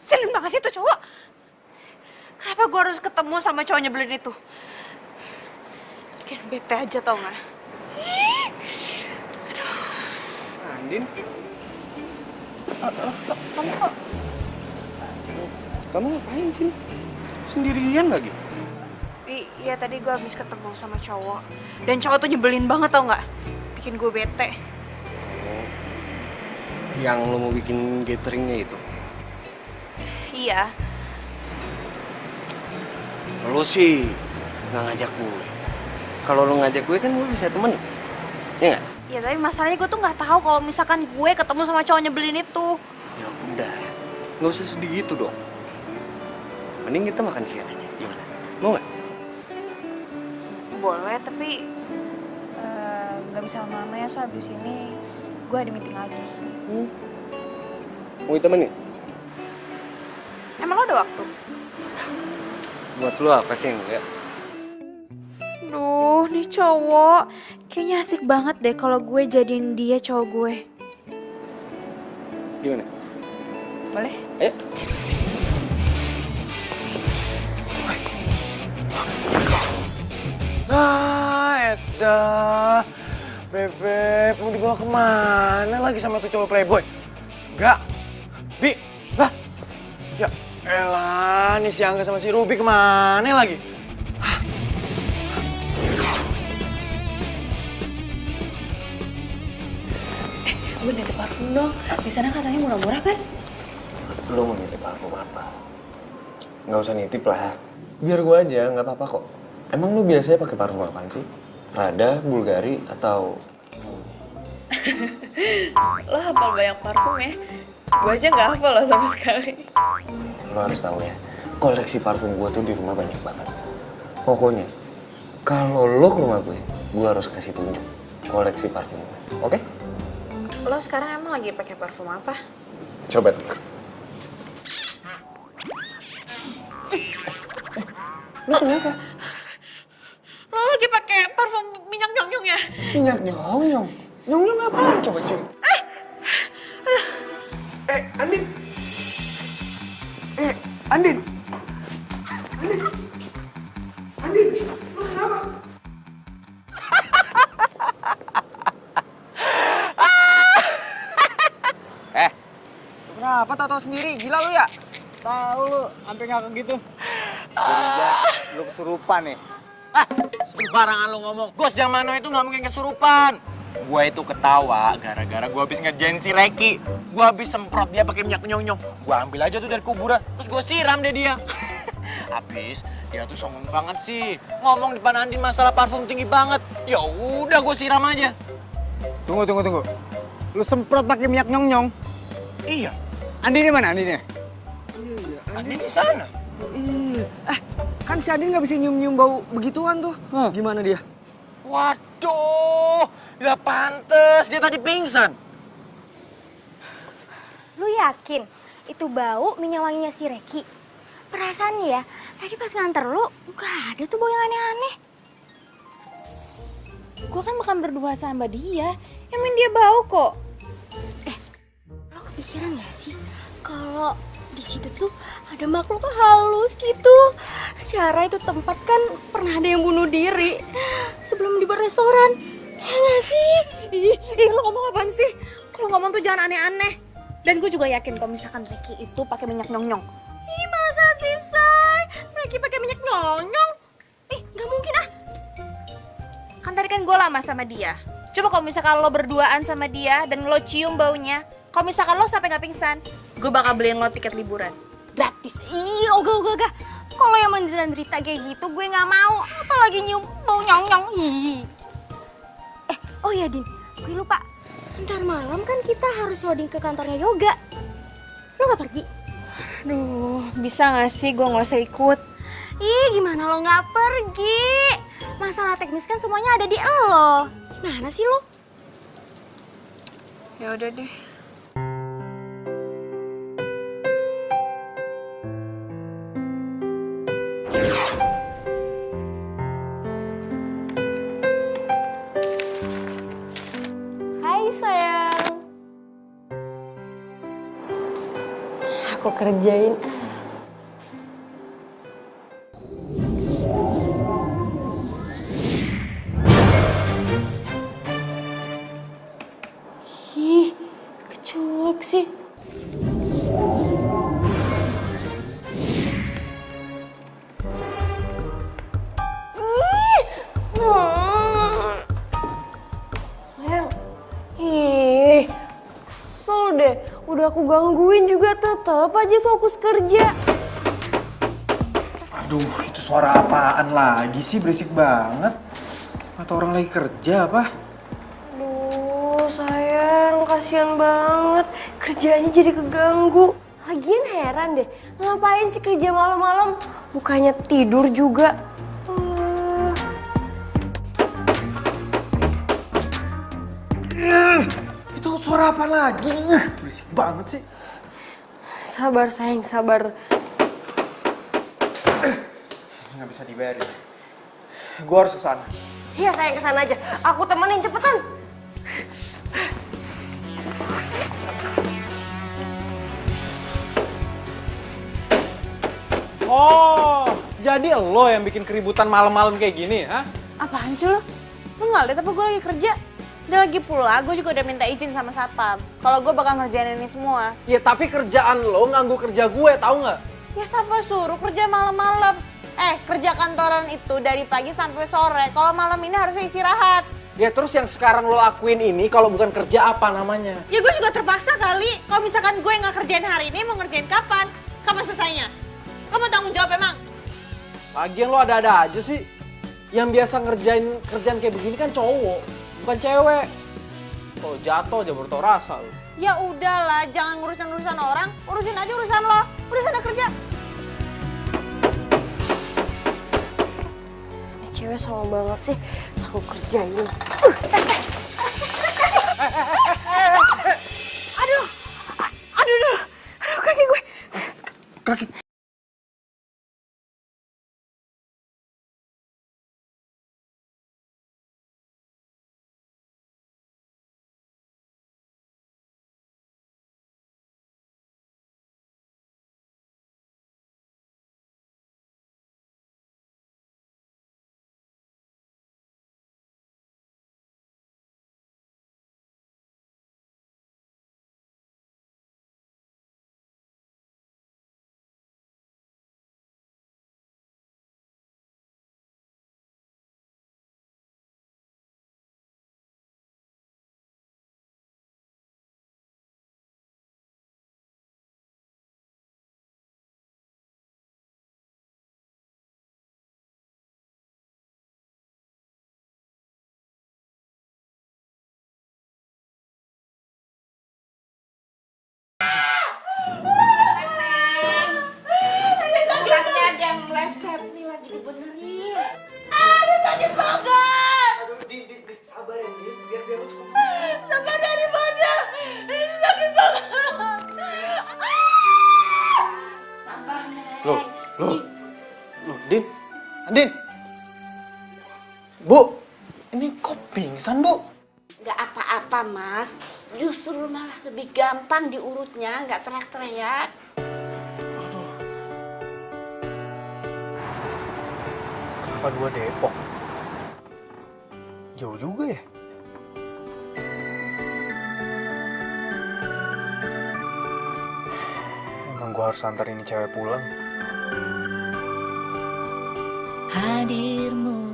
Selin banget sih tuh cowok. Kenapa gue harus ketemu sama cowok nyebelin itu? Bikin bete aja tau gak? Andin? Kamu ngapain sih? Sendirian lagi? Iya tadi gue habis ketemu sama cowok. Dan cowok tuh nyebelin banget tau gak? Bikin gue bete. Yang lo mau bikin gatheringnya itu? Iya. Lo sih nggak ngajak gue. Kalau lo ngajak gue kan gue bisa temen. Ya nggak? Ya tapi masalahnya gue tuh nggak tahu kalau misalkan gue ketemu sama cowok nyebelin itu. Ya udah, nggak usah sedih gitu dong. Mending kita makan siang aja, gimana? Mau nggak? Boleh tapi nggak bisa lama-lama ya, so abis ini gue ada meeting lagi. Mau ditemenin? Emang lo ada waktu? Buat lo apa sih enggak? Duh, nih cowok kayaknya asik banget deh kalau gue jadiin dia cowok gue. Gimana? Boleh? Ayo. Nah, Eda. Bebek, mau dibawa kemana lagi sama tuh cowok playboy? Enggak. Bi, lah. Ya elah, nih si Angga sama si Ruby kemana lagi? gue nitip parfum dong. Di sana katanya murah-murah kan? Lu mau nitip parfum apa? Nggak usah nitip lah. Biar gue aja, nggak apa-apa kok. Emang lu biasanya pakai parfum apaan sih? Prada, Bulgari, atau... Lo hafal banyak parfum ya? Gue aja nggak hafal lo sama sekali. Lo harus tahu ya, koleksi parfum gue tuh di rumah banyak banget. Pokoknya, kalau lo ke rumah gue harus kasih tunjuk koleksi parfum gue, oke? Lo sekarang emang lagi pakai parfum apa? Coba tuh. Lo kenapa? Lo lagi pakai parfum minyak nyong-nyong ya? Minyak nyong-nyong? Nyong-nyong apaan? Coba cium. Andin! Andin! Andin! Andin! Lo kenapa? Kenapa tau-tau sendiri? Gila lu ya? Tahu lu, sampai ngakak gitu. Curiga lu kesurupan nih. Sembarangan lu ngomong. Gos Jamano itu nggak mungkin kesurupan. Gua itu ketawa gara-gara gua habis ngerjain si Reki. Gua habis semprot dia pakai minyak nyong-nyong. Gua ambil aja tuh dari kuburan, terus gua siram deh dia. Habis dia tuh songong banget sih. Ngomong depan Andin masalah parfum tinggi banget. Ya udah gua siram aja. Tunggu. Lu semprot pakai minyak nyong-nyong? Iya. Andinnya mana Andinnya? Andin di sana. Iya. Kan si Andin nggak bisa nyium-nyium bau begituan tuh. Gimana dia? Waduh, ya pantes dia tadi pingsan. Lu yakin itu bau minyak wanginya si Reki? Perasaan ya, tadi pas nganter lu gak ada tuh bau yang aneh-aneh. Gue kan makan berdua sama dia. Emang dia bau kok. Lo kepikiran gak sih kalau di situ tuh ada makhluk halus gitu? Secara itu tempat kan pernah ada yang bunuh diri sebelum dibuat restoran. Ya gak sih? Ih, lo ngomong apaan sih? Kalau ngomong tuh jangan aneh-aneh. Dan gue juga yakin kalau misalkan Reki itu pakai minyak nyong-nyong. Ih, masa sih, Say? Reki pakai minyak nyong-nyong? Ih, gak mungkin ah. Kan tadi kan gue lama sama dia. Coba kalau misalkan lo berduaan sama dia dan lo cium baunya, kalau misalkan lo sampai nggak pingsan, gue bakal beliin lo tiket liburan. Gratis. Ih, ogah. Kalau yang menderita kayak gitu gue nggak mau. Apalagi nyium bau nyong-nyong. Ih. Oh ya, Din. Gue lupa. Ntar malam kan kita harus loading ke kantornya Yoga. Lo nggak pergi? Aduh, bisa nggak sih gue nggak usah ikut? Ih, gimana lo nggak pergi? Masalah teknis kan semuanya ada di lo. Mana sih lo? Ya udah deh. Hai sayang. Aku kerjain. Ih, kecuek sih. Sayang. Ih, kesel deh. Udah aku gangguin juga tetep aja fokus kerja. Aduh, itu suara apaan lagi sih? Berisik banget. Atau orang lagi kerja apa? Aduh, sayang, kasihan banget. Kerjanya jadi keganggu. Lagian heran deh, ngapain sih kerja malam-malam? Bukannya tidur juga. Itu suara apa lagi? Berisik banget sih. Sabar sayang, sabar. Itu nggak bisa dibiarin. Gue harus ke sana. Iya sayang, kesana aja. Aku temenin, cepetan. Oh, jadi lo yang bikin keributan malam-malam kayak gini, ha? Apaan sih lo? Lo nggak liat apa gue lagi kerja? Dan lagi pula gue juga udah minta izin sama satpam. Kalau gue bakal ngerjain ini semua. Ya tapi kerjaan lo nganggu kerja gue, tahu nggak? Ya siapa suruh kerja malam-malam? Kerja kantoran itu dari pagi sampai sore. Kalau malam ini harusnya istirahat. Ya terus yang sekarang lo lakuin ini kalau bukan kerja apa namanya? Ya gue juga terpaksa kali. Kalau misalkan gue nggak kerjain hari ini, mau ngerjain kapan? Kapan selesainya? Lo mau tanggung jawab emang? Lagian lo ada-ada aja sih. Yang biasa ngerjain kerjaan kayak begini kan cowok, bukan cewek. Kalau jatuh aja baru tau rasa lo. Ya udahlah, jangan ngurusin urusan orang, urusin aja urusan lo. Udah sana kerja. Cewek sama banget sih, aku kerjain. Aduh, kaki gue. Kaki. Andin! Bu, ini kok pingsan, Bu? Nggak apa-apa, Mas. Justru malah lebih gampang diurutnya, nggak teriak-teriak. Kelapa Dua Depok? Jauh juga ya? Emang gua harus antar ini cewek pulang.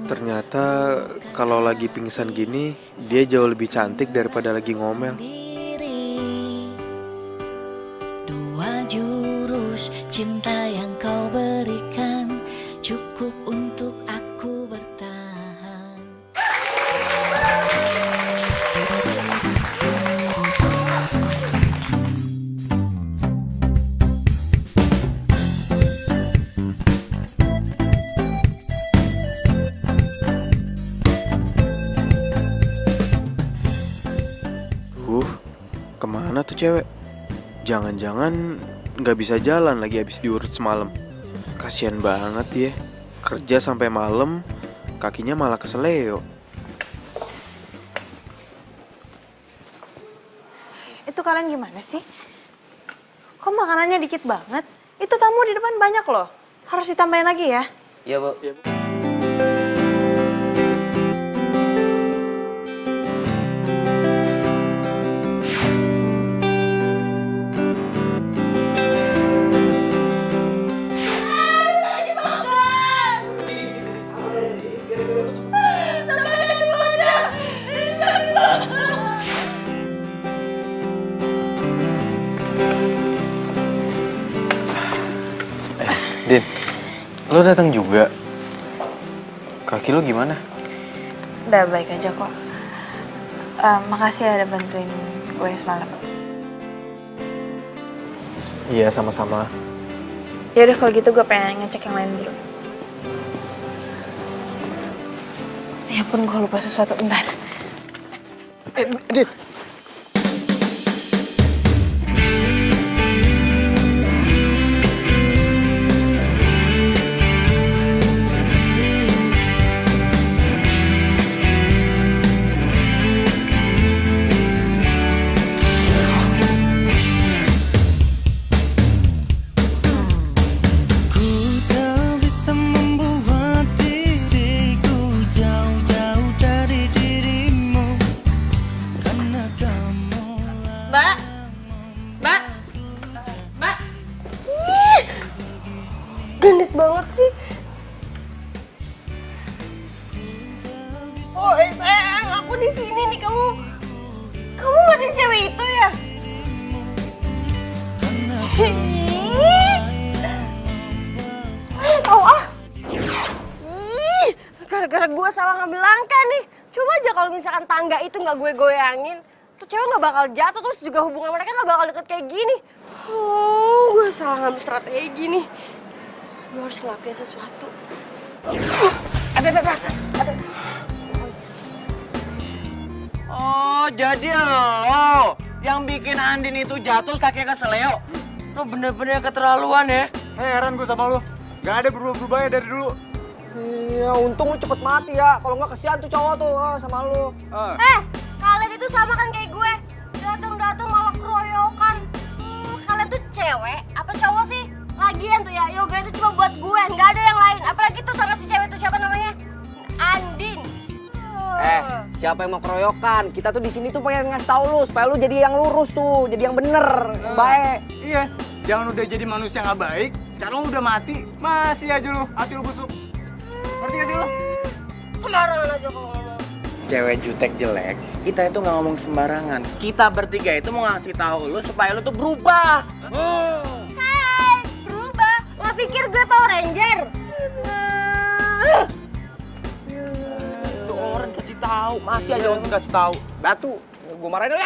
Ternyata kalau lagi pingsan gini, dia jauh lebih cantik daripada lagi ngomel. Dua jurus cinta yang kau berikan cukup untuk aku bertahan. Kemana tuh cewek? Jangan-jangan nggak bisa jalan lagi habis diurut semalam. Kasian banget dia. Kerja sampai malam, kakinya malah keseleo. Itu kalian gimana sih? Kok makanannya dikit banget? Itu tamu di depan banyak loh. Harus ditambahin lagi ya? Iya, Bu. Din, lo datang juga. Kaki lo gimana? Udah baik aja kok. Makasih ada bantuin gue semalam. Iya, sama-sama. Ya udah kalau gitu gue pengen ngecek yang lain dulu. Ya ampun, gue lupa sesuatu. Bentar. Din. Gendut banget sih. Oh sayang, aku aku di sini nih, kamu ngeliatin cewek itu ya? Gara-gara gue salah ngambil langkah nih. Coba aja kalau misalkan tangga itu nggak gue goyangin, tuh cewek nggak bakal jatuh, terus juga hubungan mereka nggak bakal deket kayak gini. Oh, gue salah ngambil strategi gini. Gue harus ngelakuin sesuatu. Oh, jadi lo yang bikin Andin itu jatuh kakinya keseleo. Lo bener-bener keterlaluan ya. Heran gue sama lo. Gak ada berubah-berubahnya dari dulu. Iya, untung lu cepet mati ya. Kalau nggak kesian tuh cowok tuh sama lu. Kalian itu sama kan kayak gue. Datang-datang malah keroyokan. Kalian tuh cewek apa cowok sih? Lagian tuh ya, yoga itu cuma buat gue, nggak ada yang lain. Apalagi tuh sama si cewek itu siapa namanya? Andin. Siapa yang mau keroyokan? Kita tuh di sini tuh pengen ngasih tahu lu supaya lu jadi yang lurus tuh, jadi yang bener, yang baik. Iya, jangan udah jadi manusia nggak baik. Sekarang lu udah mati, masih aja lu hati lu busuk. Ngerti gak sih lu? Sembarangan aja kalau ngomong. Cewek jutek jelek, kita itu nggak ngomong sembarangan. Kita bertiga itu mau ngasih tahu lu supaya lu tuh berubah. Hai, berubah? Lo pikir gue Power Ranger? Tuh orang kasih tahu, masih aja untuk kasih tahu. Batu, gue marahin lu.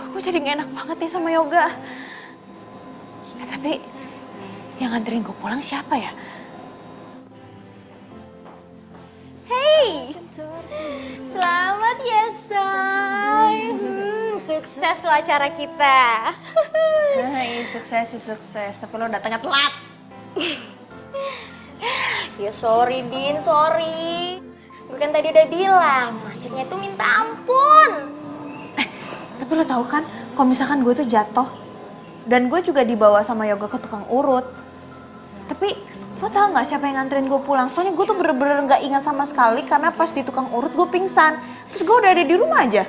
Gue jadi gak enak banget nih sama Yoga. Tapi yang nganterin gue pulang siapa ya? Hey, selamat ya Say. Sukses lo acara kita. Hai, sukses. Tapi lo datangnya telat. Ya sorry Din, sorry. Gue kan tadi udah bilang, macetnya tuh minta ampun. Tapi lo tahu kan, kalau misalkan gue tuh jatuh dan gue juga dibawa sama Yoga ke tukang urut. Tapi lo tau nggak siapa yang nganterin gue pulang? Soalnya gue tuh bener-bener nggak ingat sama sekali karena pas di tukang urut gue pingsan. Terus gue udah ada di rumah aja.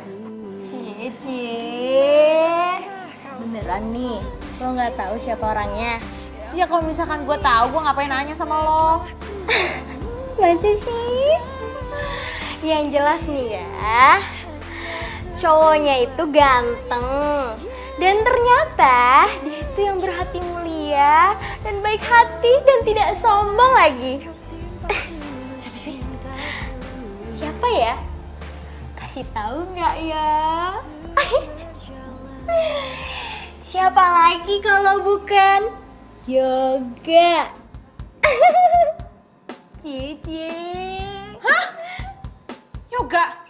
Cie, beneran nih, lo nggak tahu siapa orangnya? Ya kalau misalkan gue tahu, gue ngapain nanya sama lo? Masa sih? Yang jelas nih ya, cowoknya itu ganteng. Dan ternyata dia itu yang berhati mulia dan baik hati dan tidak sombong lagi. Siapa sih? Siapa ya? Kasih tahu nggak ya? Siapa lagi kalau bukan Yoga? Cici. Hah? Yoga?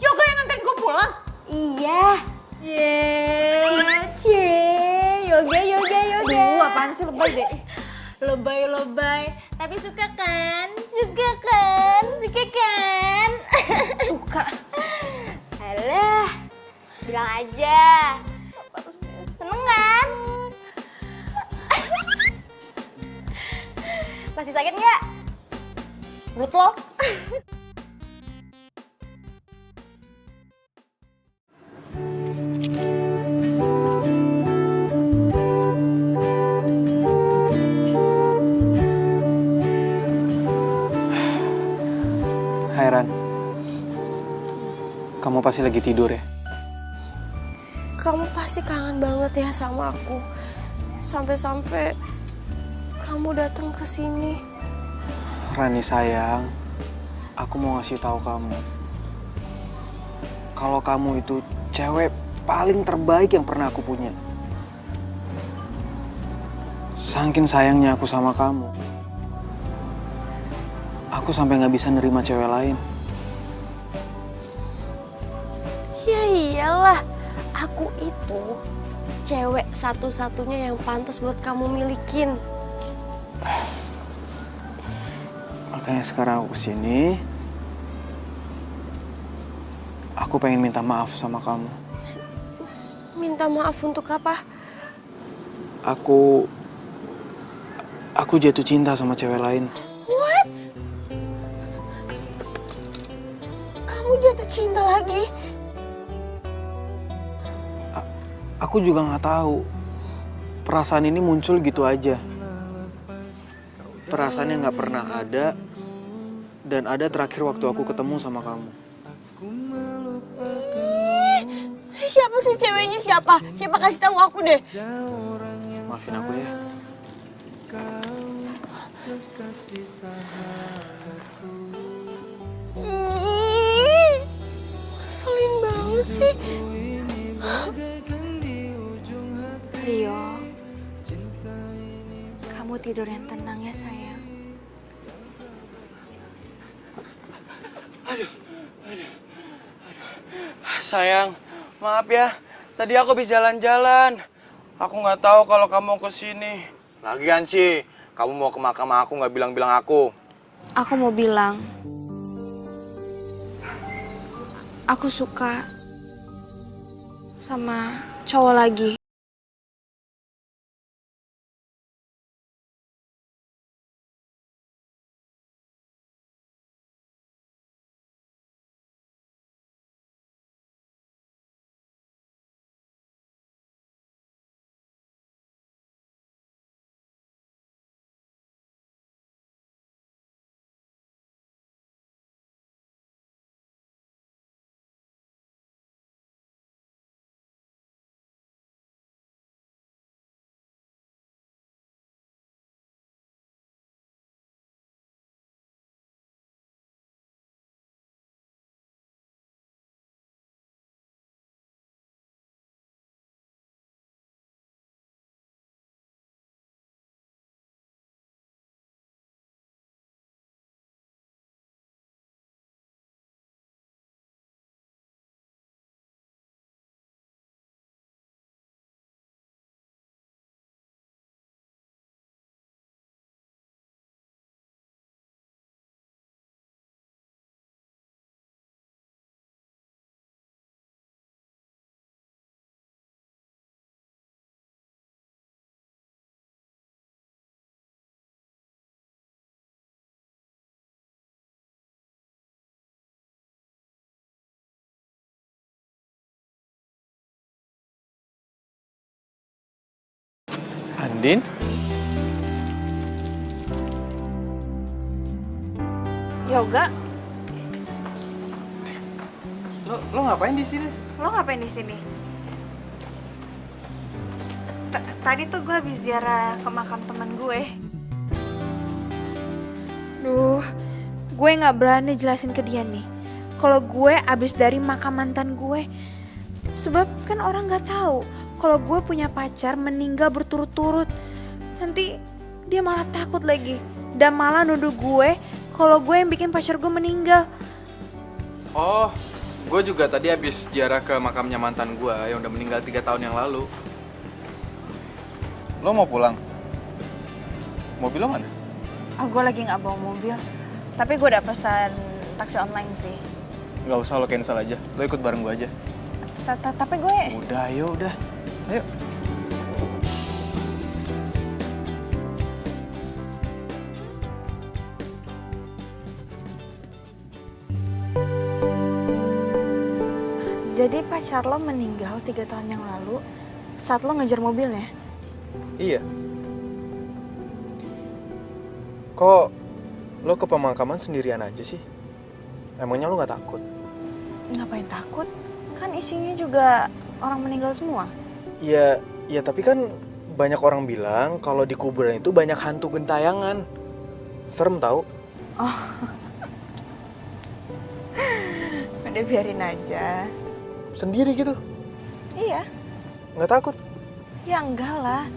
Yoga yang nganterin gue pulang? Iya. Cie, Yoga. Aduh, apaan sih, lebay deh. Lebay. Tapi suka kan? Suka. Suka. Alah, bilang aja. Seneng kan? Masih sakit nggak? Perut lo? Hai Ran, kamu pasti lagi tidur ya? Kamu pasti kangen banget ya sama aku. Sampai-sampai kamu datang ke sini. Rani sayang, aku mau ngasih tahu kamu. Kalau kamu itu cewek paling terbaik yang pernah aku punya. Saking sayangnya aku sama kamu, aku sampai nggak bisa nerima cewek lain. Ya iyalah, aku itu cewek satu-satunya yang pantas buat kamu milikin. Makanya sekarang aku kesini, aku pengen minta maaf sama kamu. Minta maaf untuk apa? Aku jatuh cinta sama cewek lain. What? Kamu jatuh cinta lagi? Aku juga nggak tahu. Perasaan ini muncul gitu aja. Perasaan yang nggak pernah ada dan ada terakhir waktu aku ketemu sama kamu. Siapa sih ceweknya siapa? Siapa kasih tahu aku deh. Maafin aku ya. Ngeselin banget sih. Rio, kamu tidur yang tenang ya sayang. Sayang, maaf ya. Tadi aku habis jalan-jalan. Aku nggak tahu kalau kamu mau kesini. Lagian sih, kamu mau ke makam aku nggak bilang-bilang aku. Aku mau bilang, aku suka sama cowok lagi. Andin? Yoga, Lo ngapain di sini? lo ngapain di sini? Tadi tuh gue habis ziarah ke makam teman gue. Duh, gue nggak berani jelasin ke dia nih. Kalau gue abis dari makam mantan gue, sebab kan orang nggak tahu kalau gue punya pacar meninggal berturut-turut. Nanti dia malah takut lagi dan malah nuduh gue kalau gue yang bikin pacar gue meninggal. Oh, gue juga tadi habis ziarah ke makamnya mantan gue yang udah meninggal 3 tahun yang lalu. Lo mau pulang? Mobil lo mana? Oh, gue lagi nggak bawa mobil, tapi gue udah pesan taksi online sih. Gak usah, lo cancel aja. Lo ikut bareng gue aja. Tapi gue... Udah, ayo udah. Ayo. Jadi pacar lo meninggal 3 tahun yang lalu saat lo ngejar mobilnya? Iya. Kok lo ke pemakaman sendirian aja sih? Emangnya lo gak takut? Ngapain takut? Kan isinya juga orang meninggal semua. Iya, ya tapi kan banyak orang bilang kalau di kuburan itu banyak hantu gentayangan. Serem tau? Oh. Udah biarin aja. Sendiri gitu? Iya. Nggak takut? Ya enggak lah.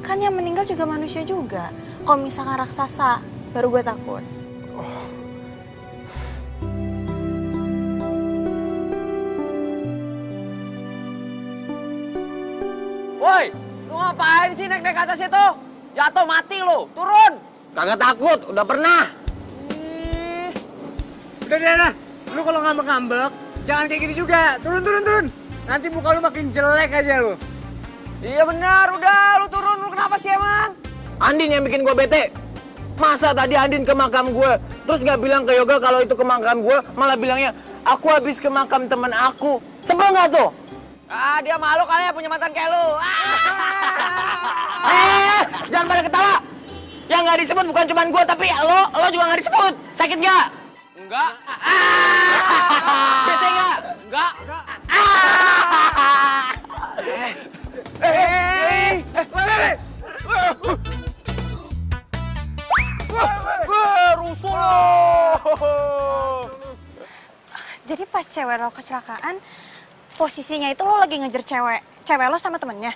Kan yang meninggal juga manusia juga. Kalau misalkan raksasa, baru gue takut. Woi, lu ngapain sih naik-naik ke atas itu? Jatuh mati lu, turun. Kagak takut, udah pernah. Udah deh, lu kalau ngambek-ngambek, jangan kayak gitu juga. Turun. Nanti muka lu makin jelek aja lu. Iya benar, udah lu turun, lu kenapa sih emang? Andin yang bikin gue bete. Masa tadi Andin ke makam gue, terus nggak bilang ke Yoga kalau itu ke makam gue, malah bilangnya, aku habis ke makam temen aku. Sebel nggak tuh? Ah, dia malu kali ya punya mantan kayak lu. Jangan pada ketawa. Yang nggak disebut bukan cuma gue, tapi lo juga nggak disebut. Sakit nggak? Enggak. Bete nggak? Enggak. Rusuh lo. Jadi pas cewek lo kecelakaan, posisinya itu lo lagi ngejar cewek lo sama temennya.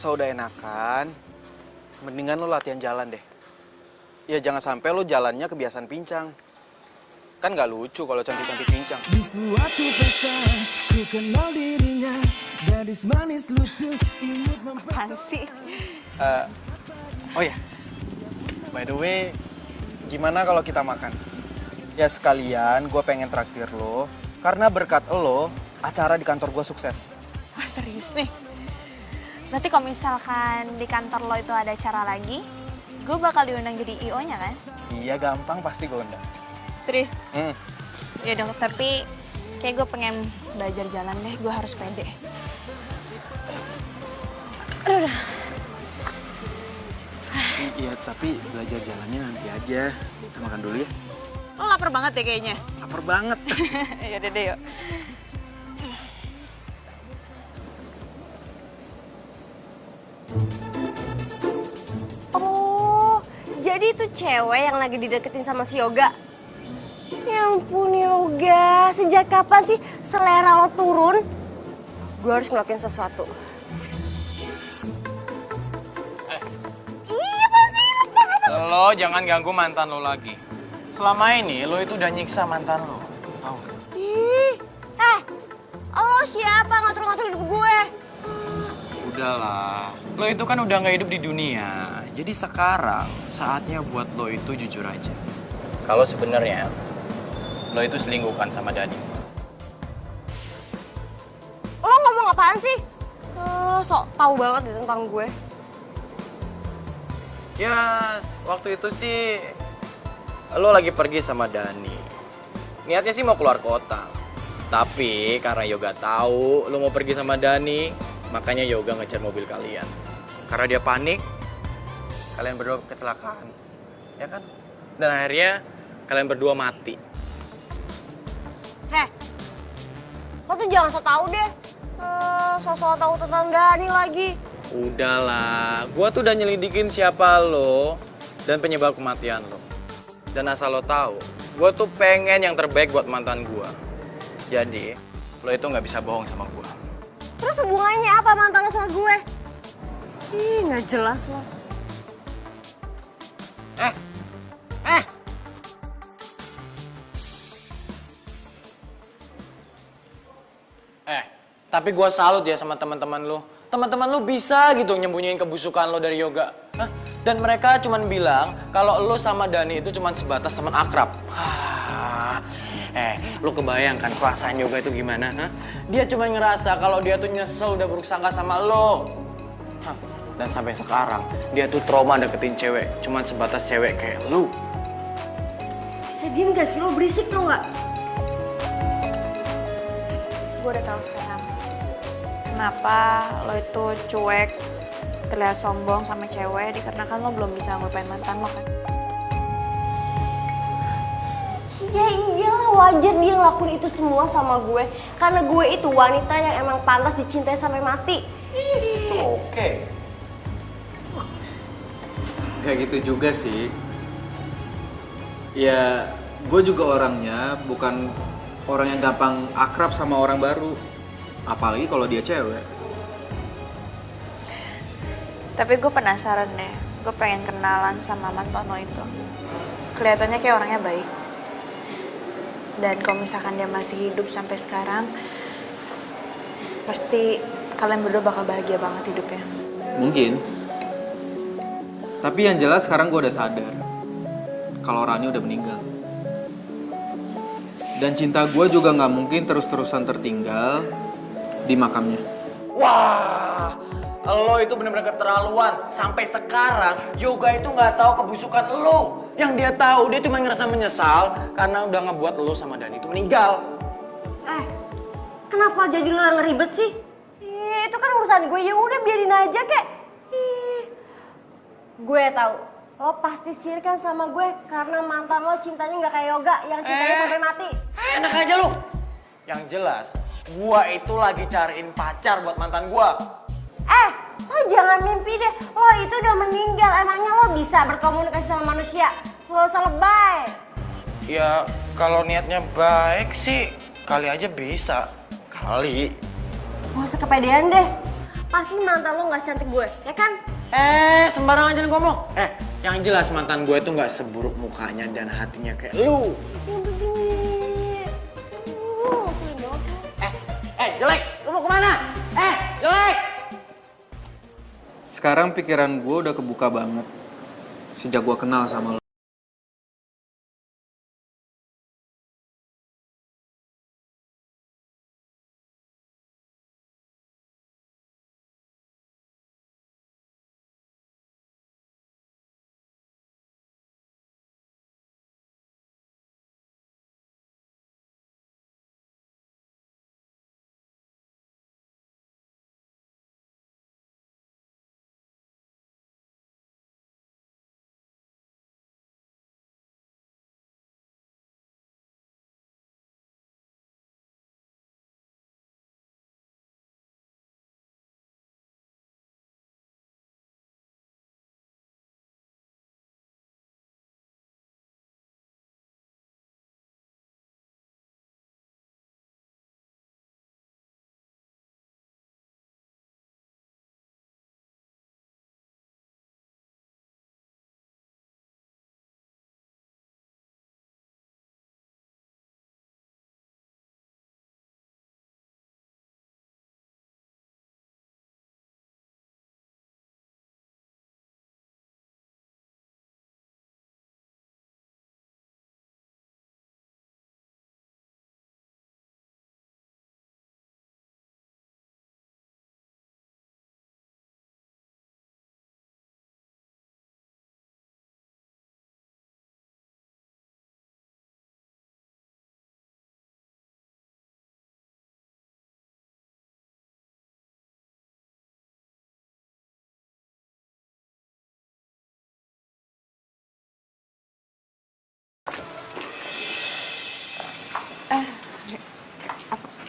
So udah enakan, mendingan lo latihan jalan deh. Ya jangan sampai lo jalannya kebiasaan pincang. Kan nggak lucu kalau cantik-cantik pincang. Di suatu pesta, ku kenal dirinya, gadis manis lucu, imut mempesona. sih? Oh ya, by the way, gimana kalau kita makan? Ya sekalian gue pengen traktir lo, karena berkat lo, acara di kantor gue sukses. Wah serius nih? Berarti kalau misalkan di kantor lo itu ada acara lagi, gue bakal diundang jadi IO-nya kan? Iya gampang, pasti gue undang. Serius? Ya dong, tapi kayak gue pengen belajar jalan deh, gue harus pede. Aduh. Iya, tapi belajar jalannya nanti aja. Kita makan dulu ya. Lo lapar banget ya kayaknya? Lapar banget. Yaudah deh, yuk. Oh, jadi itu cewek yang lagi dideketin sama si Yoga. Ya ampun Yoga, sejak kapan sih selera lo turun? Gue harus ngelakuin sesuatu. Iya pasti, lepas. Lo jangan ganggu mantan lo lagi. Selama ini lo itu udah nyiksa mantan lo, tau? Ih, lo siapa ngatur-ngatur hidup gue? Udahlah, lo itu kan udah nggak hidup di dunia. Jadi sekarang saatnya buat lo itu jujur aja. Kalau sebenarnya lo itu selingkuhkan sama Dani. Lo ngomong apaan sih? Sok tahu banget deh tentang gue. Ya, waktu itu sih lo lagi pergi sama Dani. Niatnya sih mau keluar kota. Tapi karena Yoga tahu lo mau pergi sama Dani, makanya Yoga ngejar mobil kalian. Karena dia panik, kalian berdua kecelakaan. Ya kan? Dan akhirnya kalian berdua mati. Heh, lo tuh jangan sok tahu deh. Sok tahu tentang Dani lagi. Udahlah, gua tuh udah nyelidikin siapa lo dan penyebab kematian lo. Dan asal lo tahu, gua tuh pengen yang terbaik buat mantan gua. Jadi, lo itu nggak bisa bohong sama gua. Terus hubungannya apa mantan lo sama gue? Ih, nggak jelas lo. Tapi gua salut ya sama teman-teman lo. Teman-teman lo bisa gitu nyembunyiin kebusukan lo dari Yoga. Hah? Dan mereka cuman bilang kalau lo sama Dani itu cuman sebatas teman akrab. Lo kebayang kan perasaan Yoga itu gimana? Hah? Dia cuma ngerasa kalau dia tuh nyesel udah buruk sangka sama lo. Hah? Dan sampai sekarang dia tuh trauma deketin cewek, cuman sebatas cewek kayak lo. Bisa diem gak sih? Lo berisik tau gak? Gue udah tahu sekarang kenapa lo itu cuek, terlihat sombong sama cewek dikarenakan lo belum bisa ngelupain mantan lo kan? Ya iyalah, wajar dia ngelakuin itu semua sama gue. Karena gue itu wanita yang emang pantas dicintai sampai mati. Itu oke. Gak gitu juga sih. Ya, gue juga orangnya bukan orang yang gampang akrab sama orang baru. Apalagi kalau dia cewek. Tapi gue penasaran deh, gue pengen kenalan sama mantan lo itu. Kelihatannya kayak orangnya baik. Dan kalau misalkan dia masih hidup sampai sekarang, pasti kalian berdua bakal bahagia banget hidupnya. Mungkin. Tapi yang jelas sekarang gue udah sadar kalau Rani udah meninggal. Dan cinta gue juga gak mungkin terus-terusan tertinggal di makamnya. Wah, lo itu bener-bener keterlaluan. Sampai sekarang Yoga itu nggak tahu kebusukan lo. Yang dia tahu dia cuma ngerasa menyesal karena udah ngebuat lo sama Dani itu meninggal. Kenapa jadi lo yang ngeribet sih? Itu kan urusan gue, ya udah biarin aja kek. Gue tahu, lo pasti sirikan sama gue karena mantan lo cintanya nggak kayak Yoga yang cintanya sampai mati. Enak aja lo. Yang jelas, gua itu lagi cariin pacar buat mantan gua. Lo jangan mimpi deh, lo itu udah meninggal. Emangnya lo bisa berkomunikasi sama manusia? Lo usah lebay. Ya, kalau niatnya baik sih, kali aja bisa. Kali. Gak usah kepedean deh. Pasti mantan lo gak secantik gue, ya kan? Sembarangan aja ngomong. Yang jelas mantan gue itu nggak seburuk mukanya dan hatinya kayak lu. Jelek, lu mau kemana? Jelek! Sekarang pikiran gue udah kebuka banget sejak gue kenal sama lo.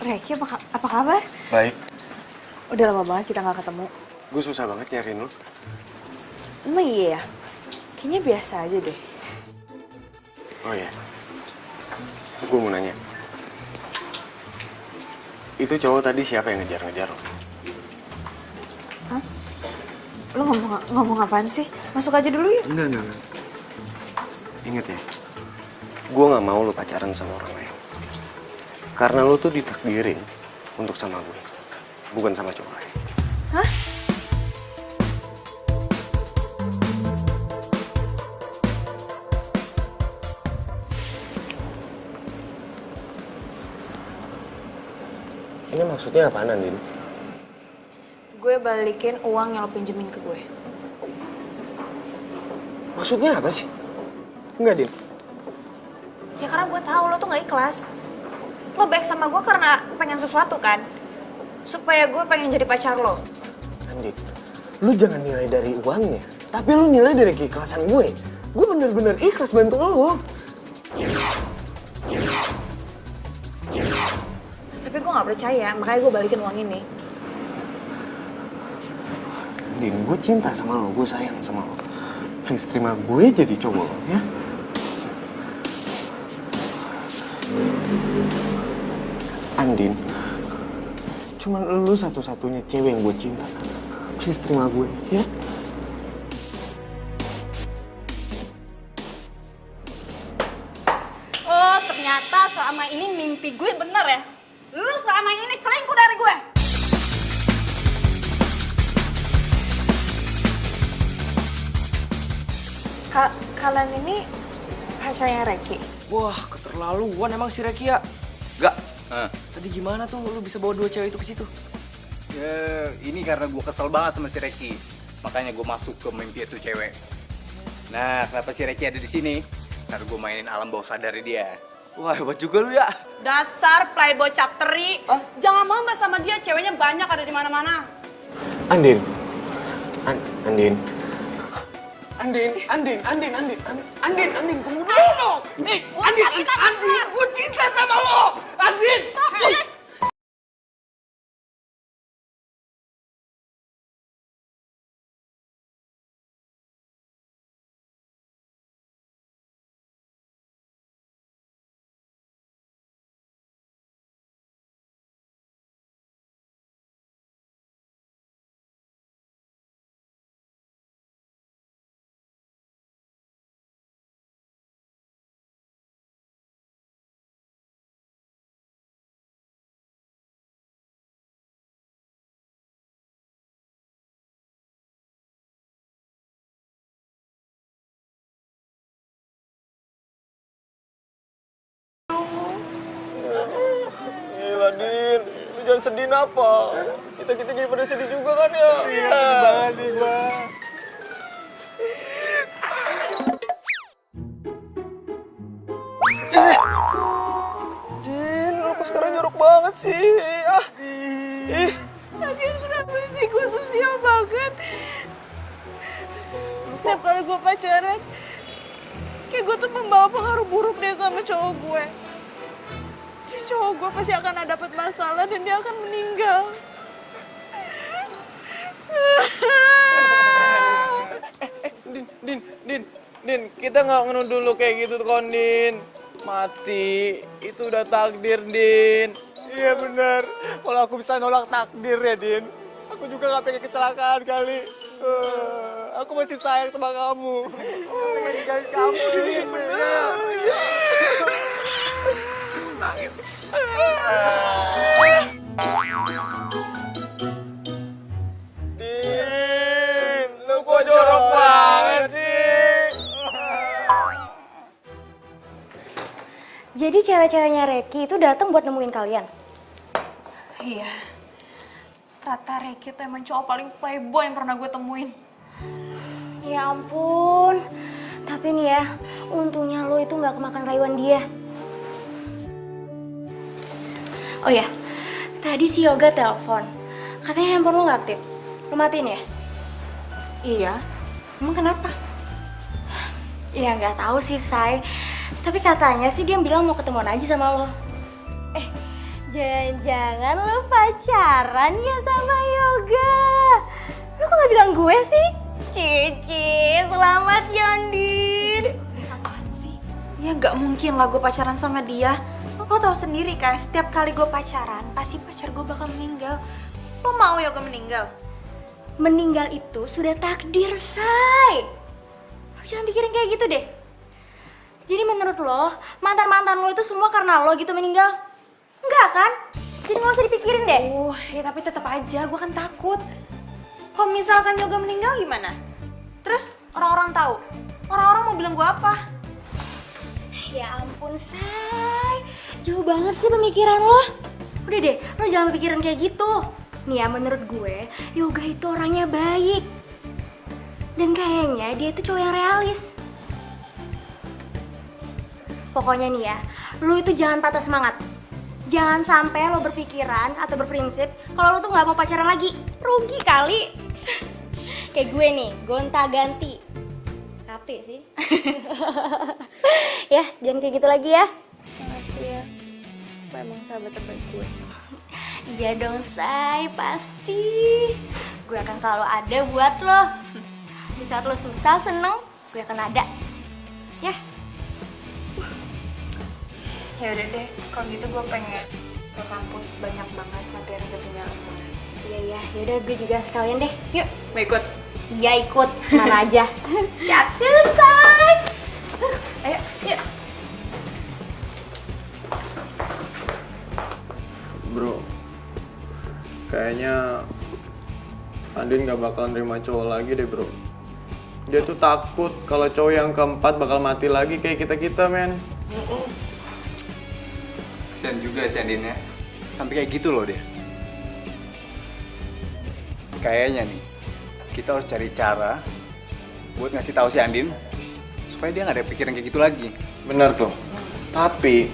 Reki, apa kabar? Baik. Udah lama banget kita nggak ketemu. Gue susah banget nyariin lo. Emang iya ya? Kayaknya biasa aja deh. Oh iya. Gue mau nanya. Itu cowok tadi siapa yang ngejar-ngejar lo? Hah? Lo ngomong apaan sih? Masuk aja dulu ya? Enggak. Ingat ya, gue gak mau lo pacaran sama orang lain. Karena lo tuh ditakdirin untuk sama gue, bukan sama cowok lain. Hah? Ini maksudnya apaan, Andin? Gue balikin uang yang lo pinjemin ke gue. Maksudnya apa sih? Enggak, Din. Ya karena gue tahu lo tuh gak ikhlas. Lo baik sama gue karena pengen sesuatu kan? Supaya gue pengen jadi pacar lo. Andin, lu jangan nilai dari uangnya, tapi lu nilai dari keikhlasan gue. Gue bener-bener ikhlas bantu lo. Tapi gue gak percaya, makanya gue balikin uang ini. Din, gue cinta sama lo, gue sayang sama lo. Please terima gue jadi cowok lo, ya. Andin, cuman lu satu-satunya cewek yang gue cinta. Please terima gue, ya. Oh, ternyata selama ini mimpi gue bener ya? Lu selama ini selingkuh dari gue. Kalian ini pacarnya Reki? Wah, keterlaluan emang si Reki ya. Gak, tadi gimana tuh lu bisa bawa dua cewek itu ke situ? Ya, ini karena gue kesel banget sama si Reki. Makanya gue masuk ke mimpi itu cewek. Nah, kenapa si Reki ada di sini? Karena gue mainin alam bawah sadar dia. Wah, hebat juga lu ya. Dasar playboy capteri. Jangan mama sama dia, ceweknya banyak ada di mana-mana. Andin. Andin, tunggu dulu. Nih, Andin, gue cinta sama lo. Andin. Gila, Din. Lu jangan sedih apa? Kita jadi pada sedih juga kan ya? Iya, sedih banget nih, Bang. Din, lu kok sekarang jorok banget sih? Lagi kenapa sih gue tuh sial banget? Setiap kali gue pacaran, kayak gue tuh membawa pengaruh buruk deh sama cowok gue. Si cowok gue pasti akan dapat masalah dan dia akan meninggal. Din, kita nggak ngenuduh lu kayak gitu kon, Din. Mati, itu udah takdir, Din. Iya bener. Kalau aku bisa nolak takdir ya, Din. Aku juga gak pengen kecelakaan kali. Aku masih sayang sama kamu. Aku pengen ninggalin kamu, Din. Bener. Din, lu kok jorok banget sih? Jadi cewek-ceweknya Reki itu datang buat nemuin kalian? Iya. Ternyata Reki tuh emang cowok paling playboy yang pernah gue temuin. Ya ampun. Tapi nih ya, untungnya lo itu nggak kemakan rayuan dia. Oh ya, tadi si Yoga telepon. Katanya handphone lo nggak aktif. Lo matiin ya? Iya. Emang kenapa? Ya nggak tahu sih, Say. Tapi katanya sih dia bilang mau ketemuan aja sama lo. Jangan-jangan lo pacaran ya sama Yoga? Lo kok gak bilang gue sih? Cici, selamat ya, Andin. Apaan sih? Ya gak mungkin lah gue pacaran sama dia. Lo tau sendiri kan, setiap kali gue pacaran, pasti pacar gue bakal meninggal. Lo mau Yoga meninggal? Meninggal itu sudah takdir, Say. Lo jangan pikirin kayak gitu deh. Jadi menurut lo, mantan-mantan lo itu semua karena lo gitu meninggal? Enggak kan? Jadi gak usah dipikirin deh. Ya tapi tetap aja, gue kan takut. Kalau misalkan Yoga meninggal gimana? Terus orang-orang tahu? Orang-orang mau bilang gue apa? Ya ampun, Say. Jauh banget sih pemikiran lo. Udah deh, lo jangan pikiran kayak gitu. Nih ya, menurut gue, Yoga itu orangnya baik. Dan kayaknya dia itu cowok yang realis. Pokoknya nih ya, lu itu jangan patah semangat. Jangan sampai lo berpikiran atau berprinsip kalau lo tuh nggak mau pacaran lagi. Rugi kali. Kayak gue nih, gonta-ganti. Capek sih. Ya, jangan kayak gitu lagi ya. Makasih ya. Lo emang sahabat terbaik gue. Iya dong, Say, pasti. Gue akan selalu ada buat lo. Di saat lo susah, seneng, gue akan ada. Ya. Ya udah deh, kalau gitu gue pengen ke kampus, banyak banget materi ketinggalan soalnya. Iya, yaudah gue juga sekalian deh. Yuk. Mau ikut? Iya ikut, mana aja. Cacu, Say. Ayo, yuk. Bro, kayaknya Andin gak bakal nerima cowok lagi deh bro. Dia tuh takut kalau cowok yang keempat bakal mati lagi kayak kita-kita, men. Kasian juga si Andin ya. Sampai kayak gitu loh dia. Kayaknya nih, kita harus cari cara buat ngasih tahu si Andin supaya dia nggak ada pikiran kayak gitu lagi. Bener tuh. Tapi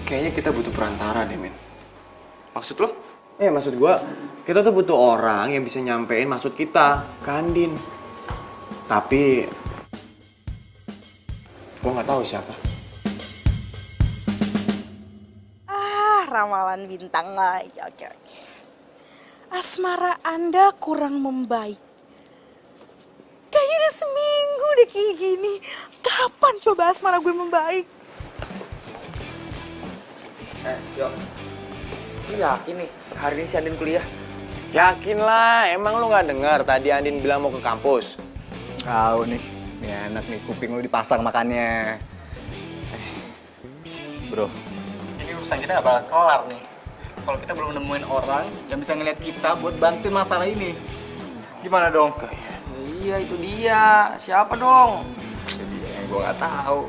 kayaknya kita butuh perantara deh, men. Maksud lo? Maksud gua, kita tuh butuh orang yang bisa nyampein maksud kita ke Andin. Tapi gua nggak tahu siapa. Ramalan bintang lagi. Oke. Asmara Anda kurang membaik. Kayaknya udah seminggu deh kayak gini. Kapan coba asmara gue membaik? Yo. Lu yakin nih hari ini si Andin kuliah? Yakin lah, emang lu nggak dengar tadi Andin bilang mau ke kampus? Tahu nih anak nih kuping lu dipasang makannya. Bro, ini urusan kita nggak bakal kelar nih. Kalau kita belum nemuin orang yang bisa ngeliat kita buat bantuin masalah ini. Gimana dong? Iya itu dia, siapa dong? Jadi yang gue nggak tahu.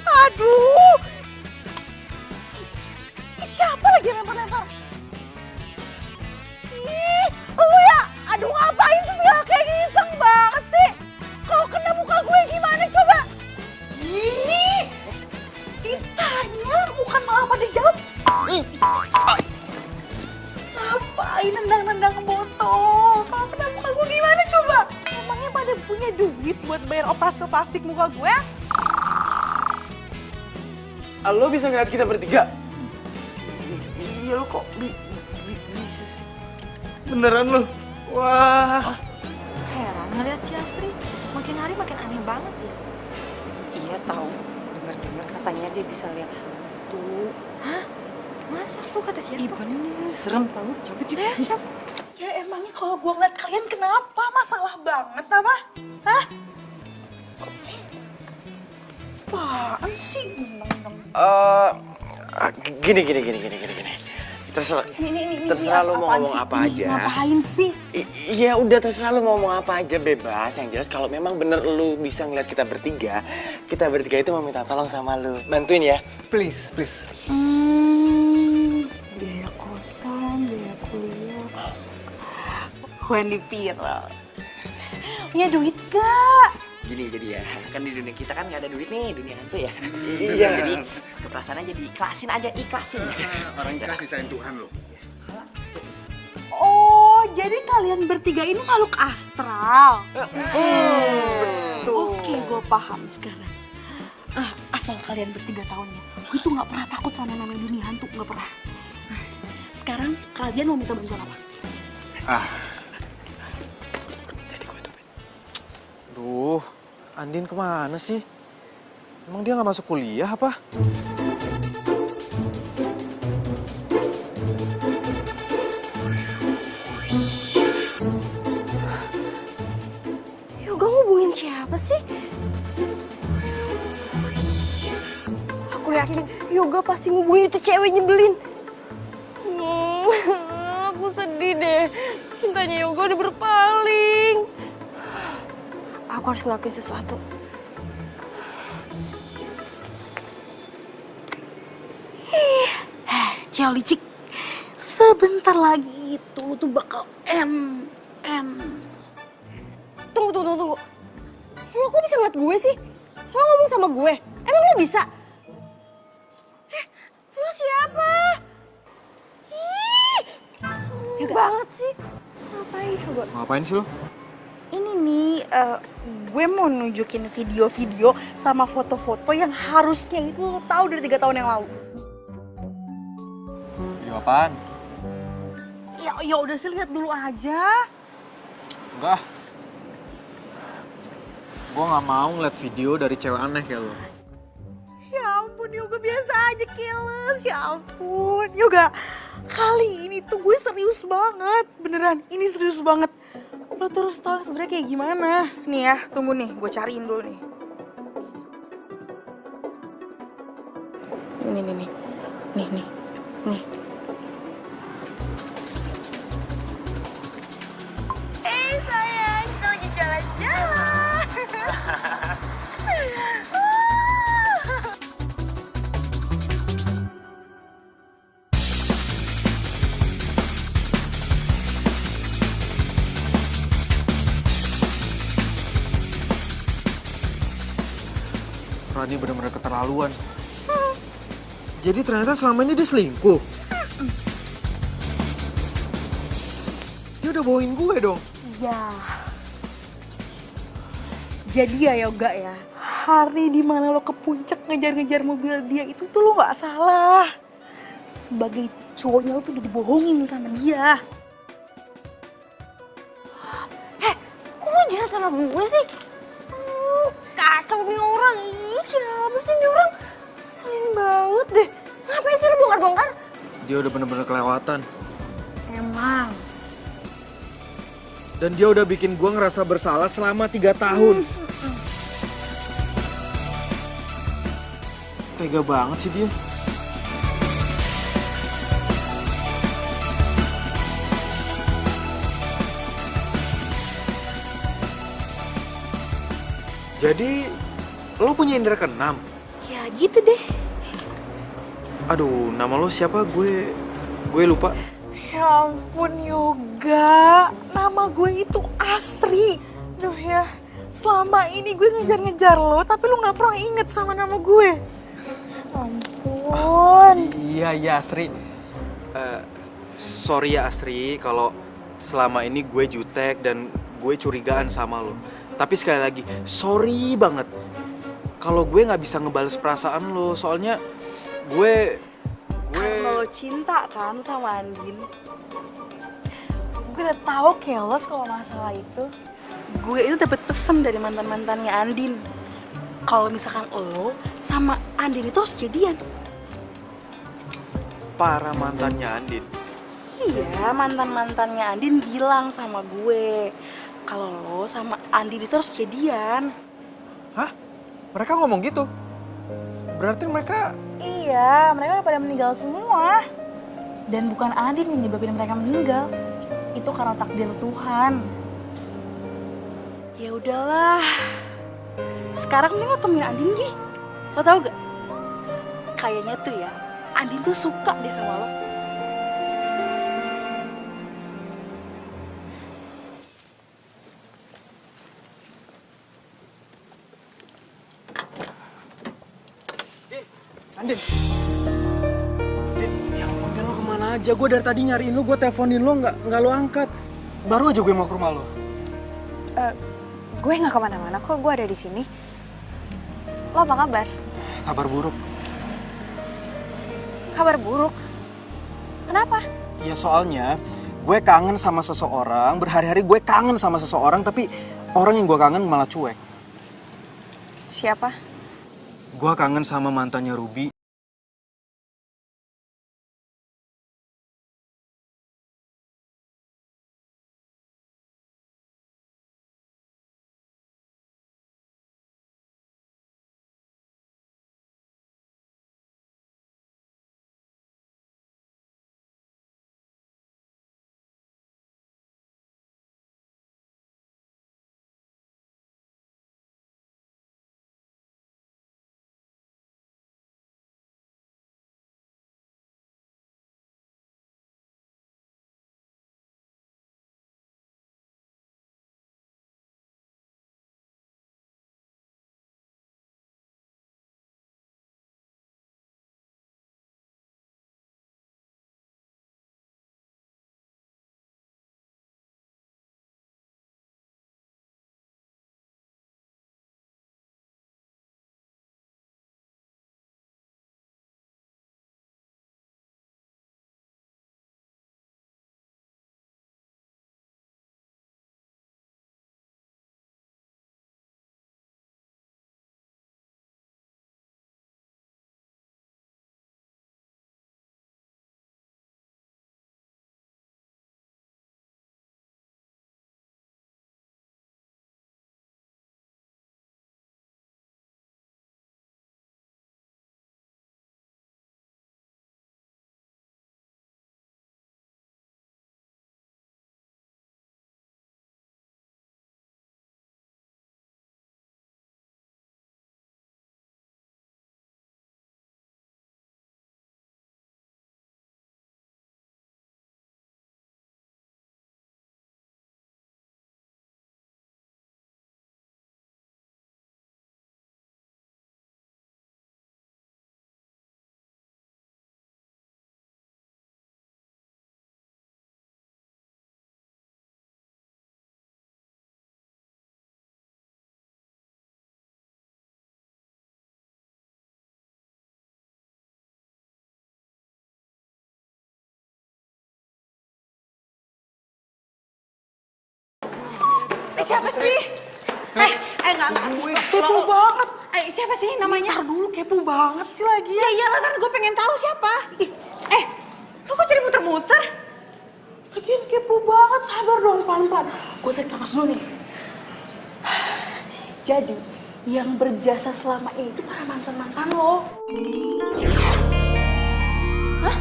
Aduh! Siapa lagi yang lempar-lempar? Ih, lu ya! Aduh ngapain sih segala kayak gini, iseng banget sih! Kalau kena muka gue gimana coba? Ih! Ditanya bukan malah pada jawab. Ngapain nendang-nendang botol? Kalau kena muka gue gimana coba? Emangnya pada punya duit buat bayar operasi plastik muka gue? Lo bisa ngeliat kita bertiga? Iya lo kok bisa sih? Beneran lo? Wah. Heran ngeliat si Astri, makin hari makin aneh banget ya. Iya tahu, dengar-dengar katanya dia bisa lihat hantu. Hah? Masa lu kata siapa? Ih bener, serem tau. Coba juga. Siapa? Ya emangnya kalau gue ngeliat kalian kenapa? Masalah banget apa? Hah? Apaan sih? Gini. Terserah lo mau ngomong apa aja. Ngapain sih? Iya udah terserah lo mau ngomong apa aja, bebas. Yang jelas kalau memang bener lo bisa ngeliat kita bertiga itu mau minta tolong sama lo. Bantuin ya. Please. Biaya kosan, biaya kuliah. Gue dipira. Punya duit gak? Gini jadi ya, kan di dunia kita kan nggak ada duit nih, dunia hantu ya. Iya. Jadi keperasaannya jadi ikhlasin. Orang ikhlas disain Tuhan lo. Oh, jadi kalian bertiga ini makhluk astral. Oke, gue paham sekarang. Asal kalian bertiga tahunnya, gue tuh nggak pernah takut sama namanya dunia hantu, nggak pernah. Sekarang kalian mau minta bantuan apa? Duh, Andin kemana sih? Emang dia nggak masuk kuliah apa? Yoga ngubungin siapa sih? Aku yakin Yoga pasti ngubungin itu cewek nyebelin. Aku sedih deh. Cintanya Yoga udah berpaling. Aku harus ngelakuin sesuatu. Cel licik, sebentar lagi itu tuh bakal Tunggu. Lo kok bisa ngeliat gue sih? Lo ngomong sama gue? Emang lo bisa? Lo siapa? Ih, sulit banget sih. Ngapain coba? Ngapain sih lo? Ini nih, gue mau nunjukin video-video sama foto-foto yang harusnya itu lo tahu dari 3 tahun yang lalu. Video apaan? Ya udah sih, lihat dulu aja. Enggak. Gue nggak mau ngeliat video dari cewek aneh kayak lo. Ya ampun Yoga, biasa aja keles. Ya ampun Yoga, kali ini tuh gue serius banget. Beneran, ini serius banget. Lo terus tau sebenarnya kayak gimana. Nih ya, tunggu nih, gue cariin dulu nih. Nih. Sayang, kita lagi jalan-jalan. Rani bener-bener keterlaluan. Jadi ternyata selama ini dia selingkuh. Dia udah bawain gue dong. Ya. Jadi ya Yoga ya, hari dimana lo ke puncak ngejar-ngejar mobil dia itu tuh lo gak salah. Sebagai cowoknya lo tuh udah dibohongin sama dia. Kok lo jahat sama gue sih? Kacau nih orang. Ih, siapa sih nih orang? Selin banget deh. Ngapain sih lo bongkar-bongkar? Dia udah bener-bener kelewatan. Emang. Dan dia udah bikin gue ngerasa bersalah selama 3 tahun. Tega banget sih dia. Jadi, lo punya indera keenam? Ya gitu deh. Aduh, nama lo siapa? Gue lupa. Ya ampun Yoga, nama gue itu Asri. Duh ya, selama ini gue ngejar-ngejar lo, tapi lo gak pernah inget sama nama gue. Ampun. Iya Asri. Sorry ya Asri, kalau selama ini gue jutek dan gue curigaan sama lo. Tapi sekali lagi, sorry banget kalau gue nggak bisa ngebales perasaan lo. Soalnya gue Karena lo cinta kan sama Andin. Gue udah tahu keles kalau masalah itu. Gue itu dapat pesan dari mantan-mantannya Andin. Kalau misalkan lo sama Andin itu harus jadian. para mantannya Andin. Iya, mantan-mantannya Andin bilang sama gue kalau lo sama Andin itu harus jadian. Hah? Mereka ngomong gitu? Berarti mereka... Iya, mereka udah pada meninggal semua. Dan bukan Andin yang nyebabin mereka meninggal. Itu karena takdir Tuhan. Ya udahlah. Sekarang mending lo temuin Andin, Gi. Lo tau gak? Kayaknya tuh ya, Andin tuh suka deh sama lo. Andin, ya ampun, Din, lo kemana aja? Gue dari tadi nyariin lo, gue teleponin lo, nggak lo angkat. Baru aja gue mau ke rumah lo. Gue nggak kemana-mana kok, gue ada di sini. Lo apa kabar? Kabar buruk. Kabar buruk? Kenapa? Ya soalnya gue kangen sama seseorang, berhari-hari gue kangen sama seseorang, tapi orang yang gue kangen malah cuek. Siapa? Gue kangen sama mantannya Ruby. Siapa sih? Enggak. Kepo banget. Siapa sih namanya? Ntar dulu, kepo banget sih lagi. Ya iyalah kan gue pengen tahu siapa. Lo kok jadi muter-muter? Lagian kepo banget, sabar dong pelan-pelan. Gue tarik nafas dulu nih. Jadi, yang berjasa selama ini itu para mantan-mantan lo. Hah?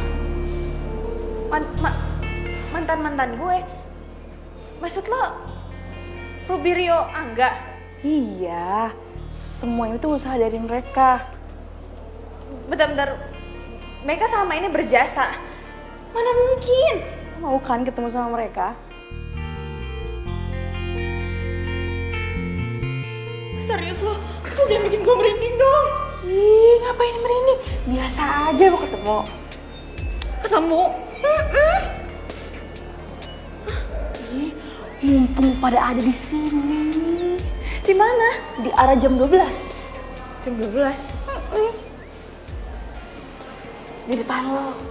Mantan-mantan gue? Maksud lo, Rubirio Angga? Iya, semua itu usaha dari mereka. Bentar-bentar, mereka selama ini berjasa. Mana mungkin? Mau kan ketemu sama mereka? Serius lo jangan bikin gue merinding dong. Ih, ngapain merinding? Biasa aja lo ketemu. Ketemu? Ih, mumpung pada ada di sini. Di mana? Di arah jam 12. Jam 12? Di depan lo.